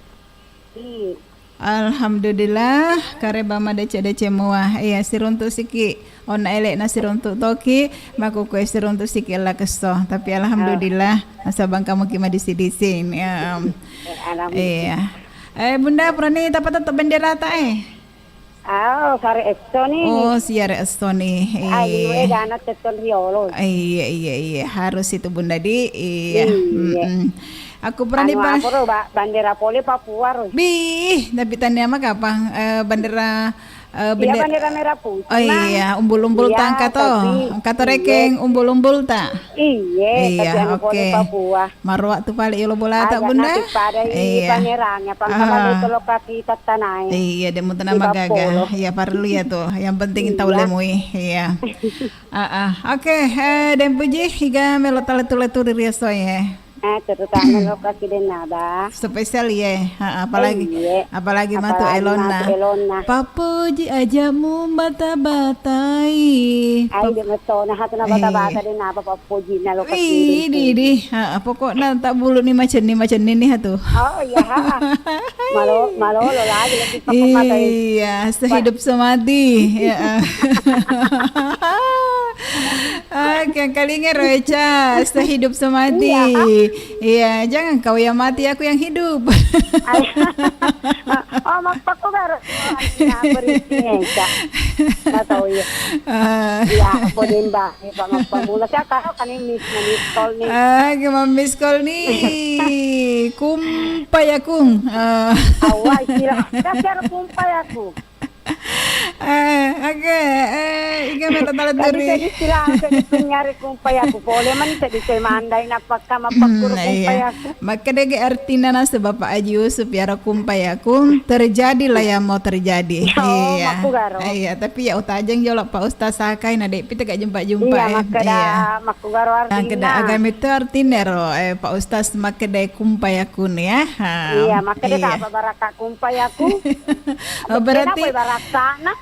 Alhamdulillah kareba madecek muah. Iya siruntu siki. Ona elek na siruntu toki maku kue siruntu siki lah keso. Tapi alhamdulillah asabang kamu kima disi-disi. Iya. Bunda prani tapat tetap bendera ta Kare Estoni. Oh, siare Estoni. Ayo jangan teton riolo. Iya harus itu Bunda di. Iya. Aku berani bandera poli Papua. Tapi tanya mah kapang bandera Iya bendera merah putih. Oh iya, umbul-umbul Iya, tangka to. tapi- Kata rekeng umbul-umbul ta. Iya, tapi anu oke. Papua. Marwa tu pali ilo bola tak Agak bunda. nanti pada Iya. panerangnya, pangkalan itu lokasi tatanai. Iya, dia mau tenang Di magaga. Iya, perlu ya tuh. Yang penting tahu lemui. Iya. Oke, dan puji higa melo taletu-letu diri ya. Terutama lokasi denada. Spesial ya, apalagi Iya. matu Apalagi Elona. matu Elona. Papuji ajamu bata-batai. Ay, di matona hatu na bata-bata din na papuji na lokasi. Di, pokoknya tak bulu nih macam ni hatu. Oh iya, malolo lagi lebih papamatay. Iya, sehidup semati. Ya. Oke, kalinya Roeca, sehidup semati. Iya, jangan kau yang mati, aku yang hidup. Oh, magpako garo. Berisinya. Tahu ya. Iya, ako din ba? Magpamula siya karo kanin miss call ni. Miss call ni. Kumpay akong. Away sila. Kasi kumpay ako. Oke, ikan melo talaturi. Jadi sila nangyari kumpay ako. Boleh man sa di kay manday na pagka mapagkuro kumpay ako. Maka dege artinya nasa Bapak Haji Yusuf ya kumpay aku terjadilah yang mau terjadi. Iya. Iya, tapi ya utajang jolok Pak Ustaz Sakai na dek pita gak jumpa-jumpa. Iya, makada makugaro artinya. Kada agam itu artinya ro Pak Ustaz makada kumpay aku nih ya. Iya, makada ka baraka kumpay aku. Berarti sana.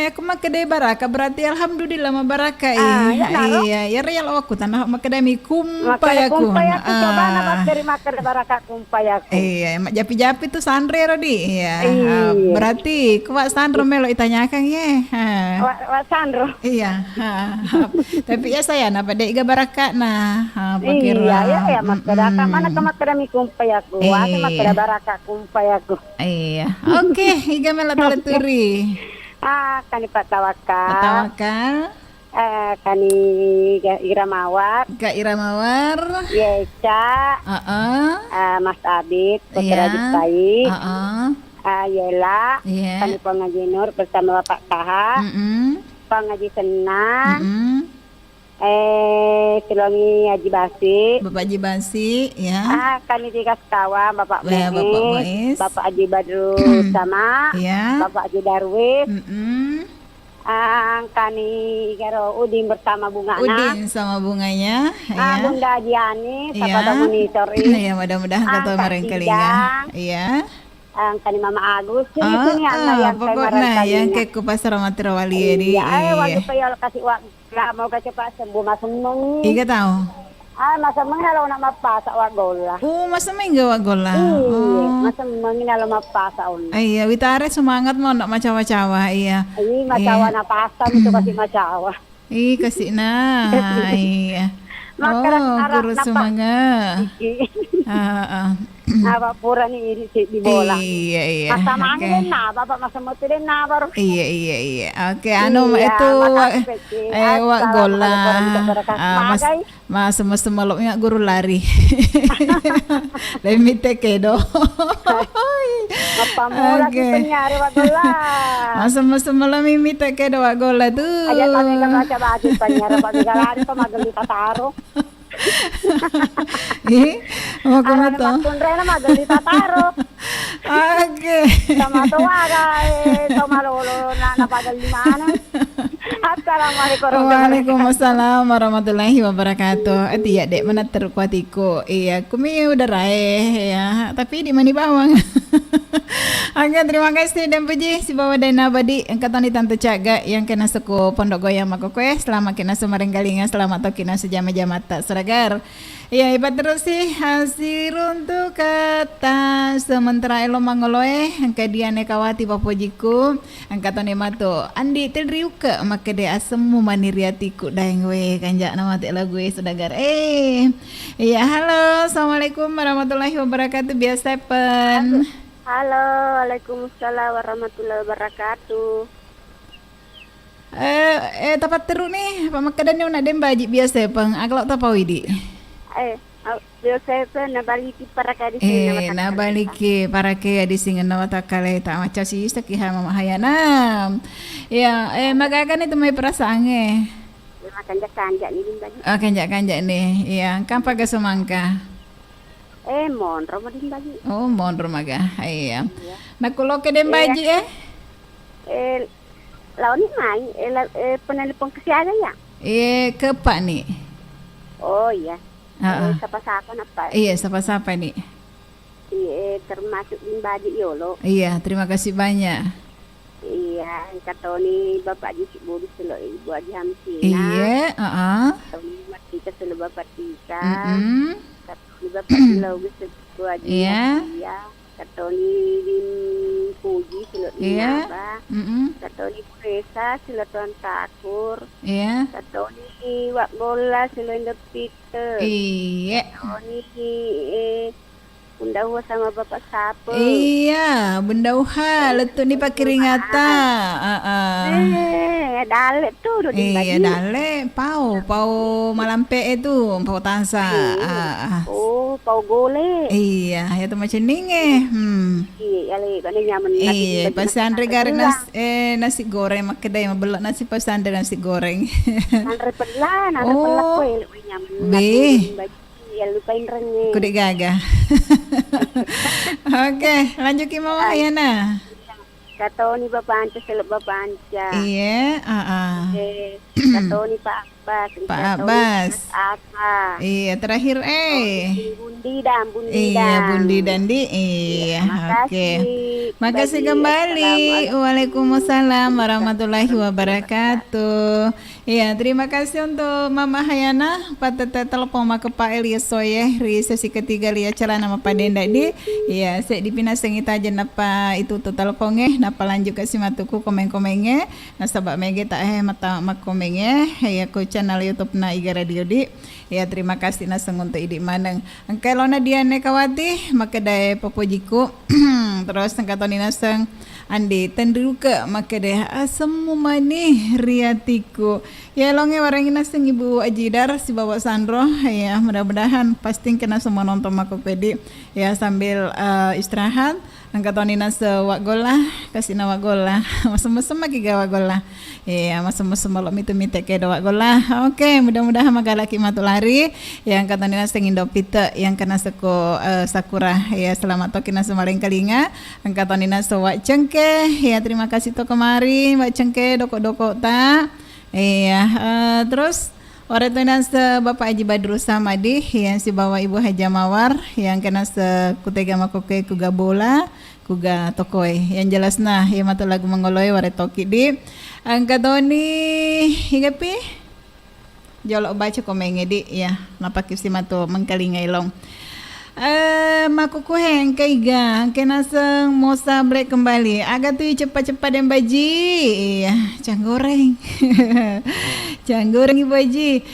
Aku makada baraka berarti alhamdulillah ma baraka iya ya real aku tanah makada mi kumpay aku. Coba na bakteri makada baraka kumpay aku. Iya, mak japi-japi tuh sandre Rodi. Iya. Berarti kuat sandro melo itanyakan ye. Wa sandro. Iya. Tapi ya saya napa dek iga baraka nah. Iya, makada mana ka makada mi kumpay aku. Wa makada baraka kumpay aku. Iya. Oke, iga melo talaturi. Kani Pak Tawakal. Pak Tawakal. Kani Iramawar. Kak Iramawar. Yeca. Mas Abid. Putra Jisai. Yela. Kani Pengaji Nur bersama Bapak Taha. Pengaji Senang. Silongi Haji Basi. Bapak Haji Basi, ya. Kami tiga sekawan, Bapak Muiz, Bapak Haji Badru sama, Bapak Haji Darwis. Kani karo Udin bersama bunganya. Udin sama bunganya. Bunda Haji Ani, Bapak monitoring. Ya, mudah-mudahan kata mereka kalinya. Iya. Kani Mama Agus, ini yang pokoknya yang ke Pasar Mati Rawali ini. Iya, waktu saya kasih uang. Lah mau kasi pa sembuh masemeng. Iga tahu. Masemeng halaw na mapasa wa gola. Masemeng gawa gola. Masemeng halaw mapasa on. Iya, witare semangat mo nak macawa-cawa iya. Macawa na pasta mo kasi macawa. Kasih na. Iya. Guru semangat. Pura ni di bola. Iya. Masama din na, Bapak masama din na baru. Iya. Oke, itu wak gola. Mas semeloknya guru lari. Lemite kedo. Apa mula nyari wak gola. Mas semelok mimite kedo wak gola tuh. Aja kami baca baju penyara pagi lari pemagali tataro. Mau kemana tuh? Rena magali tataro. Oke. Sama tuwaga sama lolo na pagali mana. Assalamualaikum. Waalaikumsalam warahmatullahi wabarakatuh. Iya dek mana terkuatiko. Iya kumi udah raih ya. Tapi di mana bawang. Oke, terima kasih dan puji si Bawa dan Abadi angkatan di Tante Caga yang kena suku Pondok Goyang Makokoe. Selamat kena semarenggalinga, selamat to kena sejama-jama tak seragar. Ya hebat terus sih hasil untuk kata sementara elo mangoloe angka dia nekawati papojiku angkatan mato andi telriuke maka dia asemu maniriatiku daeng we kanjak nama tela gue sedagar iya halo assalamualaikum warahmatullahi wabarakatuh biasa pen. Halo, waalaikumsalam warahmatullahi wabarakatuh. Tapat teru nih, pamakadan ni una dem baji biasa pang aglak ta pawidi. Biasa nabaliki para kadi sini. Nabaliki para kaya di singa na watakale ta macha si isa kiha mama hayana. Ya, magagan itu may perasaan Kanja-kanja ni din bagi. Kanja-kanja nih. Iya, kan paga semangka. Mon, Roma din bagi. Oh, mon romaga. Iya. Nakulo ke din baji Lawan ni mai, penelpon kesiaga ya? Ke Pak nih. Oh iya. Sapa-sapa apa? Iya, sapa-sapa nih. Termasuk din baji yolo. Iya, terima kasih banyak. Iya, kata ni Bapak Haji Sibudi selo Ibu Haji Hamsina. Iya, Kata ni Matika selo Bapak Tika. Kata ni Bapak Selo Ibu Haji. Iya. Kata ni Din Puji selo Iya. Kata ni Resa selo Tuan Takur. Iya. Kata ni Wak Bola selo Indo Peter. Iya. Kata ni Bunda Uha sama Bapak Sapo. Iya, Bunda Uha, letuk ni pakai ringata. Dalek tu duduk di Iya, dalek, pau malampe itu, pau tansa. Oh, pau gole. Iya, ya tu macam ni Iya, ale bani nyaman. Iya, pasandre garing nasi goreng mak kedai mabelak nasi pasandre nasi goreng. Andre pelan, kue nyaman. Ya lupain renge. Kudik gagah. Oke, lanjut ke Mama Hayana. Kata ni Bapak Anca selok Bapak Anca. Iya, Kata ni Pak Abbas. Pak Abbas. Apa? Iya, terakhir Bundi dan Iya, Bundi dan Di. Iya, oke. Makasih kembali. Waalaikumsalam warahmatullahi wabarakatuh. Iya, terima kasih untuk Mama Hayana. Patete telepon mak Pak Elias Soye di sesi ketiga lia celana nama Pak Denda di. Iya, saya dipina sengita aja napa itu tuh teleponnya. Napa lanjut kasih matuku komen-komennya. Nasabak mege tak mata mak komennya. Ya ku channel YouTube na Iga Radio di. Ya terima kasih naseng untuk idik maneng. Kalau na dia nekawati maka daya popojiku. Terus ngkatoni naseng andi tendruka maka deh asemu mani riatiku ya longe warangin naseng Ibu Ajidar si Bapak Sandro ya mudah-mudahan pasti kena semua nonton mako pedi ya sambil istirahat angkatoni nase wagola kasih na wagola masem-masem lagi ga wagola ya masem-masem lo mitu-mite ke wagola oke mudah-mudahan magalaki matulari yang angkatoni nase Indopita yang kena seko sakura ya selamat toki nase maling kalinga angkatoni nase wak cengke ya terima kasih to kemari wak cengke doko-doko ta iya terus Oretonan se Bapak Haji Badru Samadi yang si bawa Ibu Haja Mawar yang kena se kutega makoke kuga bola kuga tokoy yang jelas nah ya matu lagu mengoloi waretoki di angkatoni hingga pi jolok baca komenge di ya napak si matu mengkalingai long makukuheng kaiga kena seng mosa break kembali agak tuh cepat-cepat dan baji iya cang goreng cang goreng Ibu Haji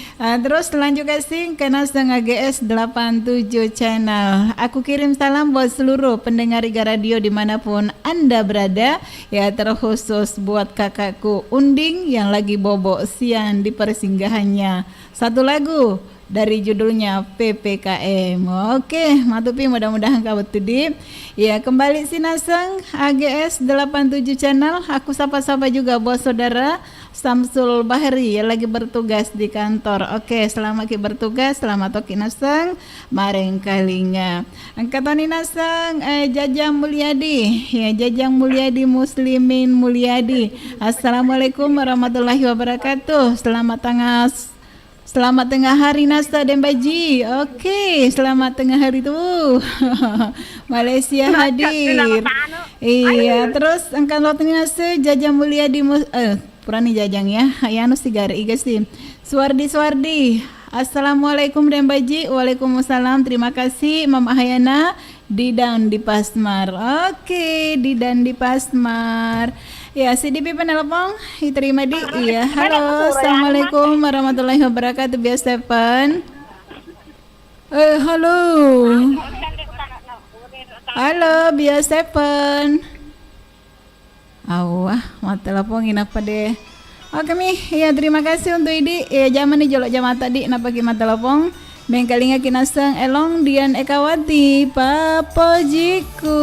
terus lanjut kasih kena seng AGS 87 channel aku kirim salam buat seluruh pendengar Iga Radio dimanapun Anda berada ya terkhusus buat kakakku Unding yang lagi bobok siang di persinggahannya satu lagu dari judulnya PPKM. Oke, matupi mudah-mudahan kau betul ya kembali sinaseng AGS 87 channel. Aku sapa-sapa juga buat saudara Samsul Bahri yang lagi bertugas di kantor. Oke, selamat ki bertugas, selamat toki naseng mareng kalinga. Angkatani naseng Jajang Mulyadi. Ya Jajang Mulyadi Muslimin Mulyadi. Assalamualaikum warahmatullahi wabarakatuh. Selamat tengah hari Nasta dan Baji. Oke, selamat tengah hari tuh. Malaysia hadir. Iya, terus angkat lotnya se Jajang Mulia di Purani Jajang ya. Ayano sigar iga sih. Suwardi. Assalamualaikum dan Baji. Waalaikumsalam. Terima kasih Mama Hayana Didan di Pasmar. Oke, Didan di Pasmar. Ya, CDP penelepon diterima di. Iya, halo. Assalamualaikum warahmatullahi wabarakatuh. Biasa Stephen. Halo. Halo, Biasa Stephen. Awah, mau teleponin apa deh? Oke Mi, ya terima kasih untuk ini. Ya zaman nih jolok jam tadi, napa kita telepon? Mengkalinga kinastang elong Dian Ekawati papojiku.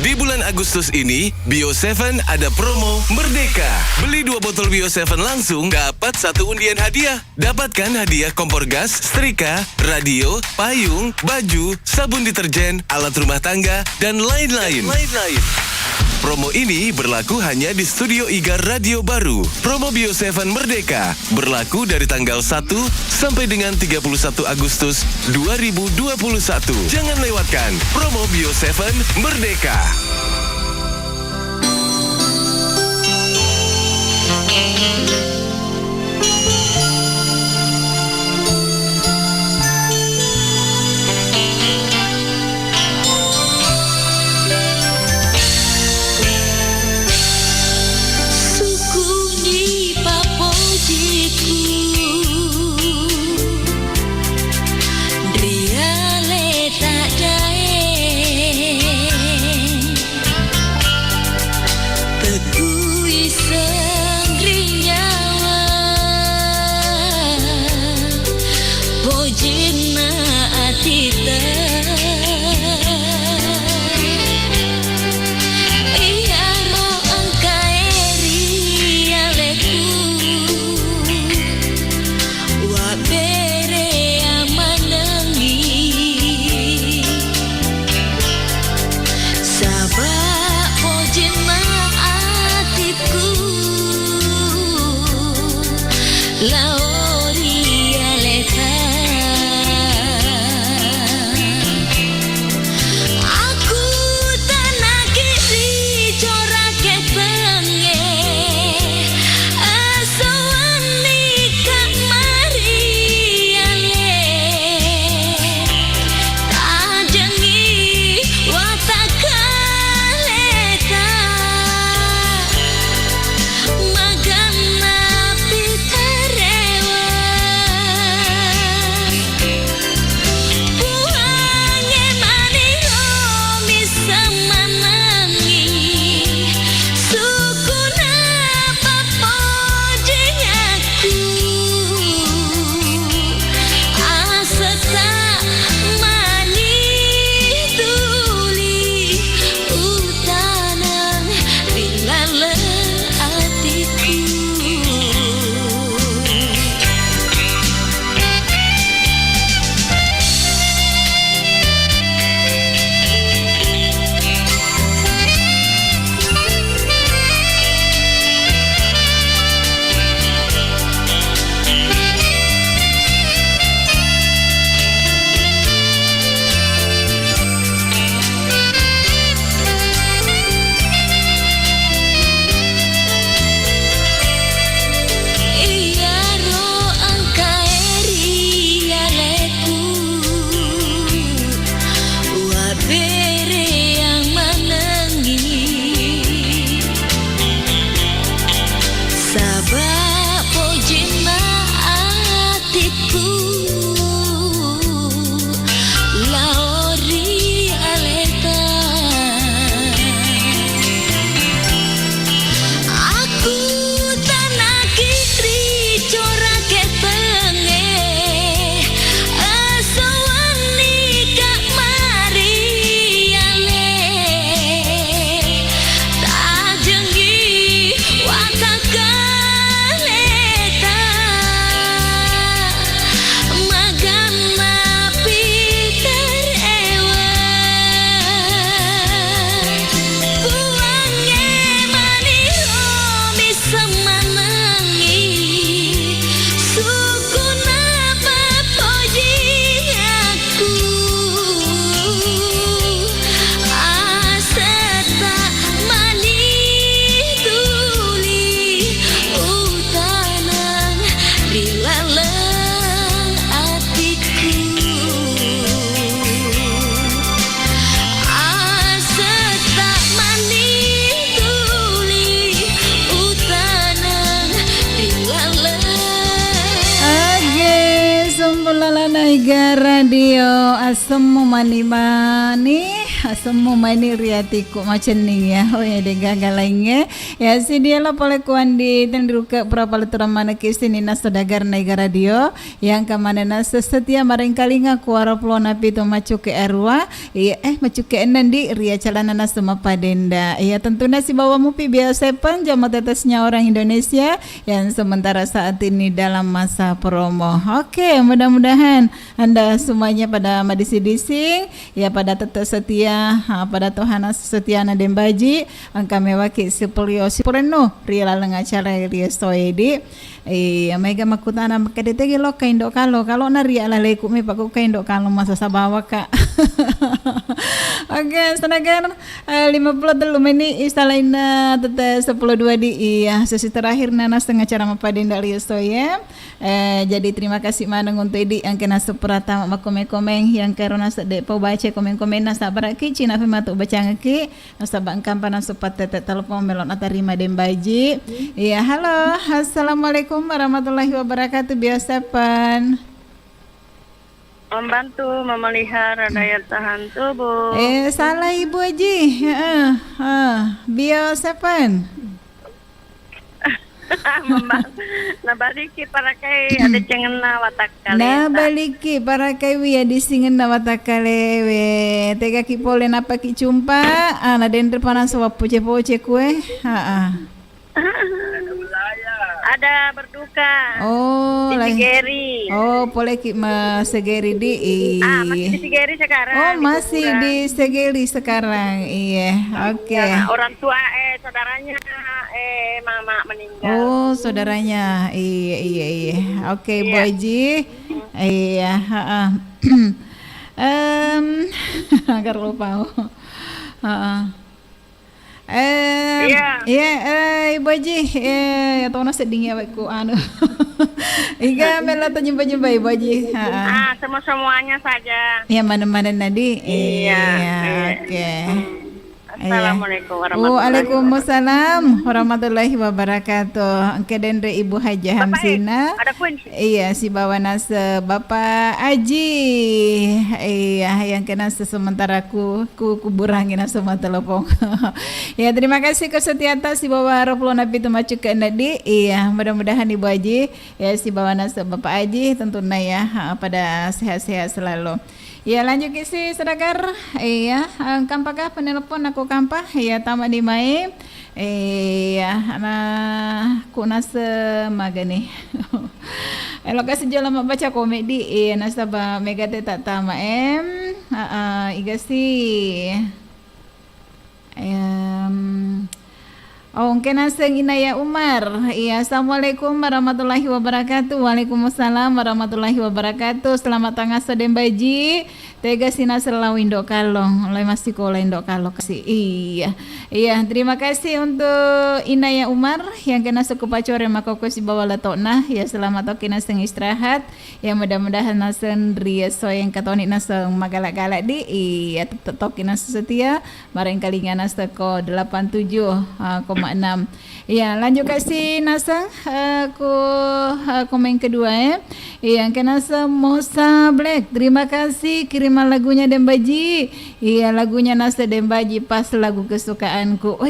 Di bulan Agustus ini, Bio7 ada promo Merdeka. Beli 2 botol Bio7 langsung, dapat 1 undian hadiah. Dapatkan hadiah kompor gas, setrika, radio, payung, baju, sabun deterjen, alat rumah tangga, dan lain-lain. Promo ini berlaku hanya di Studio Igar Radio Baru. Promo Bio7 Merdeka berlaku dari tanggal 1 sampai dengan 31 Agustus 2021. Jangan lewatkan promo Bio7 Merdeka. Tegui sengrinya Iga radio asemu mani riatiku macam ni ya. Oh ya dega galainya. Ya si dia lah boleh kuan di tendiruka berapa leturan mana kisini nas dagar na Iga radio yang kamana nas setia maring kalinga kuara plona pito macu ke arwa. Macu ke nandi ria calana nas mapadenda. Ya tentunya si bawa mupi biasa pen jama tetesnya orang Indonesia yang sementara saat ini dalam masa promo. Oke, mudah-mudahan Anda semuanya pada madisi-dising ya pada tetap setia pada Tuhan setia na dembaji angka mewaki sepulio sipureno ria laleng acara ria stoedi mega makutana makadetegi lo kaindo kalau na ria laleku me paku kaindo kalau masa sabawa ka. Oke, senagar 50 dulu ini istalaina tete 10.2 di sesi terakhir nana setengah cara mapadenda ria stoye. Jadi terima kasih manang untuk idi yang kena seperata makomeng-komeng yang karena sedek pau baca komen-komen nasa baraki cina fema tu baca ngeki nasa bangkam panas sopat tete telepon melon atarima dembaji. Iya, halo. Assalamualaikum warahmatullahi wabarakatuh. Biasa pan membantu memelihara daya tahan tubuh. Salah Ibu Haji. Biasa pan Nabaliki para kay ada cengen na watak kali. Nabaliki para kay wi adi singen na watak kali we. Tega ki pole napa ki cumpa. Na dendre panas wa poce-poce kue. Ada berduka. Oh, di Sigeri. Oh, boleh ki Segeri di. Masih di Sigeri sekarang. Oh, masih di Segeri sekarang. Iya, oke. Ya, orang tua saudaranya mama meninggal. Oh, saudaranya. Iya. Oke, Bu Haji. Iya, agar lupa. Ibu Haji, ya tahu nasi dingin aku Iga melata jumpa Ibu Haji. Semuanya saja. Ya mana-mana nadi. Iya. Oke. Assalamualaikum warahmatullahi Waalaikumsalam warahmatullahi wabarakatuh. Kedendre Ibu Haji Hamsina. Ada kuin. Iya, si bawa nas Bapak Aji. Iya, yang kena sementara ku kuburangin semua telepon. Ya, terima kasih kesetiaan si bawa roplona pitu macu ke nadi. Iya, mudah-mudahan Ibu Haji ya si bawa nas Bapak Aji tentunya ya pada sehat-sehat selalu. Ya lanjut kisi sedagar. Iya, kampakah penelpon aku kampah ya tamat di mai. Kunas magani. Lokasi jalan baca komedi nasaba megate tak tama igasi. Kenaseng Inaya Umar. Iya, assalamualaikum warahmatullahi wabarakatuh. Waalaikumsalam warahmatullahi wabarakatuh. Selamat tanggal sedembaji. Tega sina selawin dok kalong. Oleh masih koleng dok kalong kasih. Iya. Terima kasih untuk Inaya Umar yang kena sekupacore makoko si bawa latokna. Ya selamat tok kinaseng istirahat. Ya mudah-mudahan nasen ria soyeng katoni naseng magalak-galak di. Iya tok kinaseng setia. Bareng kalingan naseng ko 87,6. Ya lanjut kasih nasang aku komen kedua yang kena Mosa Black. Terima kasih kiriman lagunya Dembaji. Iya lagunya Nasa Dembaji pas lagu kesukaanku.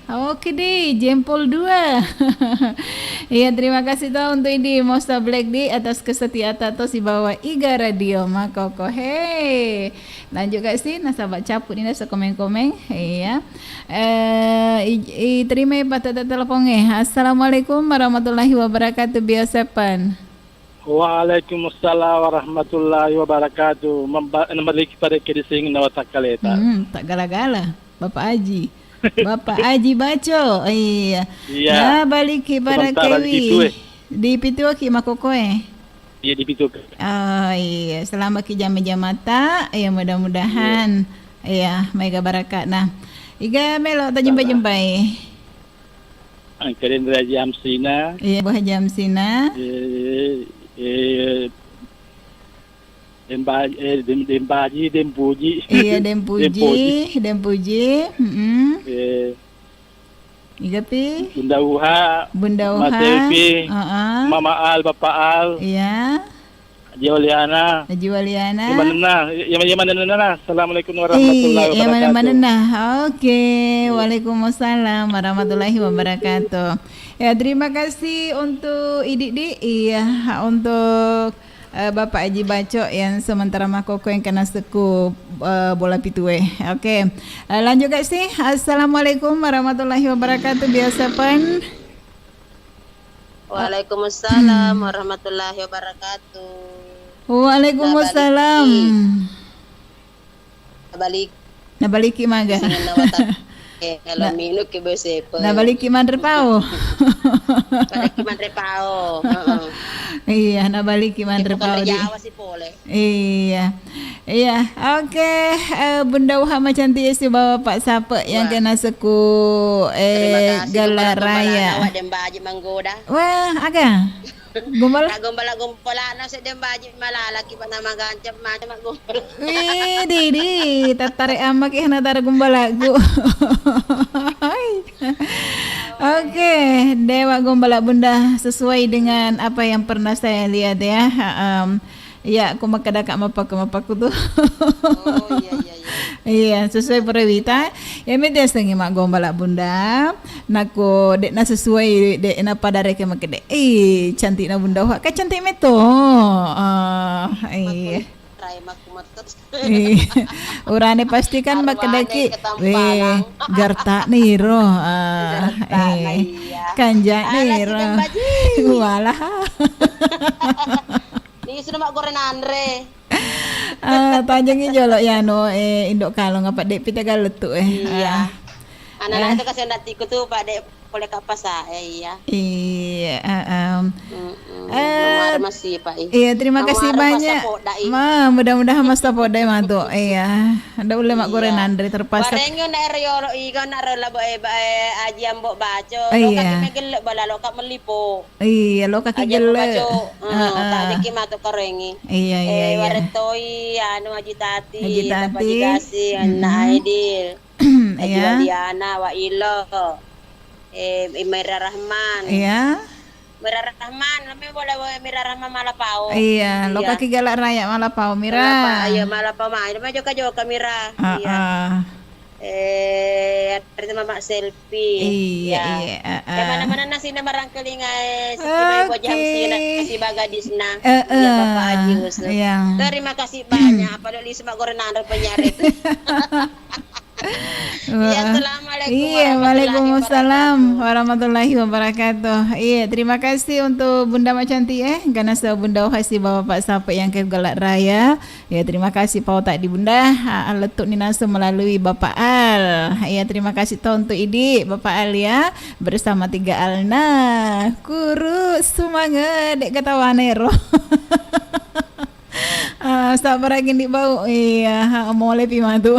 Oke deh jempol 2. Iya terima kasih tau untuk ini Mosa Black di atas kesetiaan atau si bawa Iga Radio makoko. Lanjut kasih nasabak caput ini nasa komen-komen. Iya. Terima kasih teleponnya. Assalamualaikum warahmatullahi wabarakatuh. Biasa pan. Waalaikumsalam warahmatullahi wabarakatuh. Memiliki pada kedising nawatak kaleta. Tak gala-gala. Bapak Haji. Bapak Haji Baco. Iya. Iya. Baliki para kewi. Di Pituaki makokoe. Iya di Pituaki. Iya. Selama ki jam-jam mata. Ya mudah-mudahan. Iya. Mega barakat. Nah. Iga melo tak jumpa-jumpai. Angkaren Raja Hamsina. Iya, Bu Haji Hamsina. Dembaji. Iya, Dempuji. Iga pi. Bunda Uha. Mas Devi. Mama Al, Bapak Al. Iya. Haji Waliana. Haji Waliana. Yaman. Assalamualaikum warahmatullahi wabarakatuh. Yaman. Oke, waalaikumsalam warahmatullahi wabarakatuh. Ya, terima kasih untuk Idik, iya, untuk Bapak Haji Baco yang sementara makoko yang kena seku bola pitue. Oke, lanjut guys sih. Assalamualaikum warahmatullahi wabarakatuh. Biasa pan. Waalaikumsalam warahmatullahi wabarakatuh. Waalaikumsalam. Nabaliki maga. Kalau minum ke besepa. Nabaliki mandrepao. Nabaliki mandrepao. Iya, nabaliki mandrepao. Jawa sih boleh. Iya. Oke, Bunda Wahama cantik si bawa Pak Sapa yang kena seku gelar raya. Awak dembaji manggoda. Wah, aga. Gombala na sa dembaji malalaki pa na magancap macam gombala. Wih, Didi, tertarik amak ya natar gombala gu. Oke, Dewa Gombala Bunda, sesuai dengan apa yang pernah saya lihat ya. Ya, aku makadaka mapaku tuh. Iya, sesuai perwita. Ya media sengi mak Gombala Bunda. Nako dek na sesuai dek na pada reke makade. Cantik na Bunda. Ka cantik meto. Iya. Urane pastikan makadaki. Garta niro. Kanjak niro. Walah. Ni sudah mak goreng Andre. Tanjangin jolok ya no indok kalong apa dek pita galet tuh Iya. Anak-anak itu kasih natiku tuh Pak dek boleh kapas iya. Iya. Masih Pak. Iya, terima kasih banyak. Mudah-mudahan Mas Tapodai matu. Iya. Ada boleh mak goreng Andre terpaksa. Barengyo na eryo iga na rela aji ambok baco. Iya. Lo kaki megel bala lo kak melipo. Iya, lo kaki gele. Tak diki matu kerengi. Iya. Waretoi anu Haji Tati. Haji Tati. Kasih anak Aidil. Haji Waliana wa Ilo. Mira Rahman. Iya. Mira Rahman, kami boleh Mira Rahman Malapau. Iya, lo kaki galak raya Malapau Mira. Iya, Malapau mah. Ini joka Mira. Iya. Terima Mak Selfie. Iya. Mana-mana nasi na barangkali ngai si Bojang si Bagadisna. Iya, Bapak Adius. Terima kasih banyak. Padahal Isma Gorenando penyarit. Iya, Waalaikumsalam warahmatullahi wabarakatuh. Iya, terima kasih untuk Bunda Macanti karena Bunda Wahasi bawa Pak Sampai yang ke Galak Raya. Ya, terima kasih Pak tak di Bunda letuk ni nasa melalui Bapak Al. Ya, terima kasih tahu untuk Idi Bapak Al ya bersama 3 Alna. Kurus semangat dek kata wanero. Sabar lagi di bau. Iya, mau lebih madu.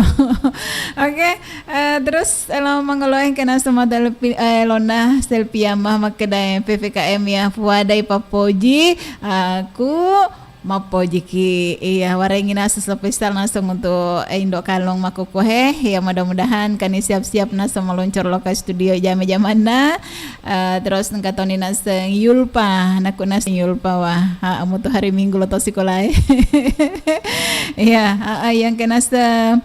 Oke, terus kalau mengolohin kena semua lona selpiamah makedai PPKM ya fuadai papoji aku mapoji ki iya warengina spesial langsung untuk indok kalong makukohe ya mudah-mudahan kani siap-siap nasa meluncur loka studio jam-jamanna terus ngkatoni nasa yulpa naku nasa yulpa wah mutu hari minggu lo to sekolah iya yang kena sa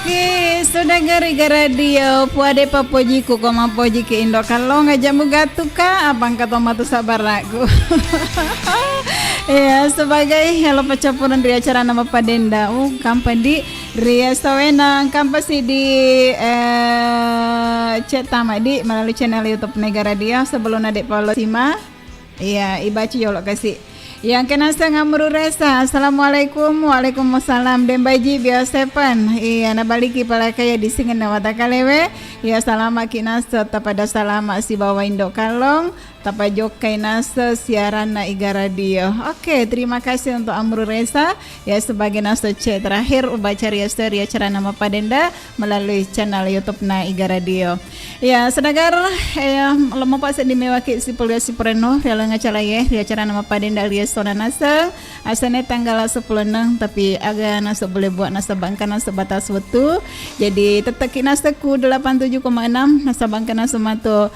Oke, sudah gara radio puade papojiku koma poji ke Indo kalau nggak jamu gatuka abang kata matu sabar aku. Ya sebagai hello pecampuran di acara nama Padenda, kampan di Ria Sawenang, kampan sih di chat tamadi melalui channel YouTube Negara Dia sebelum adik Paulo Sima. Iya, ibaci yolo kasih. Yang kena ngamuru resa. Assalamualaikum. Waalaikumsalam. Dembaji biosepan. Iya na baliki pala kaya disingin na watakalewe. Iya salama kinasa tapada salama si bawa Indo Kalong. Tapa jokai nasa siaran na Iga Radio. Oke, terima kasih untuk Amru Resa ya sebagai nasa chat terakhir ubaca ria acara nama Padenda melalui channel YouTube na Iga Radio. Ya, sedagar lama pak di mewaki si Polio si Preno ya ngacala ya acara nama Padenda ria sona nasa asane tanggal 10 tapi agak nasa boleh buat nasa bangka nasa batas waktu. Jadi teteki nasa ku 87,6 nasa bangka nasa mato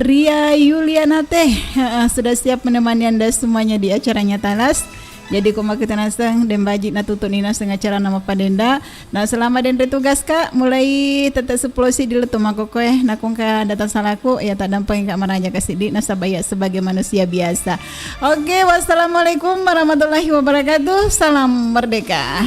Ria Yuliana teh sudah siap menemani Anda semuanya di acaranya Talas. Jadi kuma kita nasang dan bajik na tutun ina setengah acara nama Padenda. Nah selama dan tugas kak mulai tetap seplosi di letu makokoe nakung ka datang salaku ya tak dampang kak maraja kasih di nasabaya sebagai manusia biasa. Oke, wassalamualaikum warahmatullahi wabarakatuh. Salam merdeka.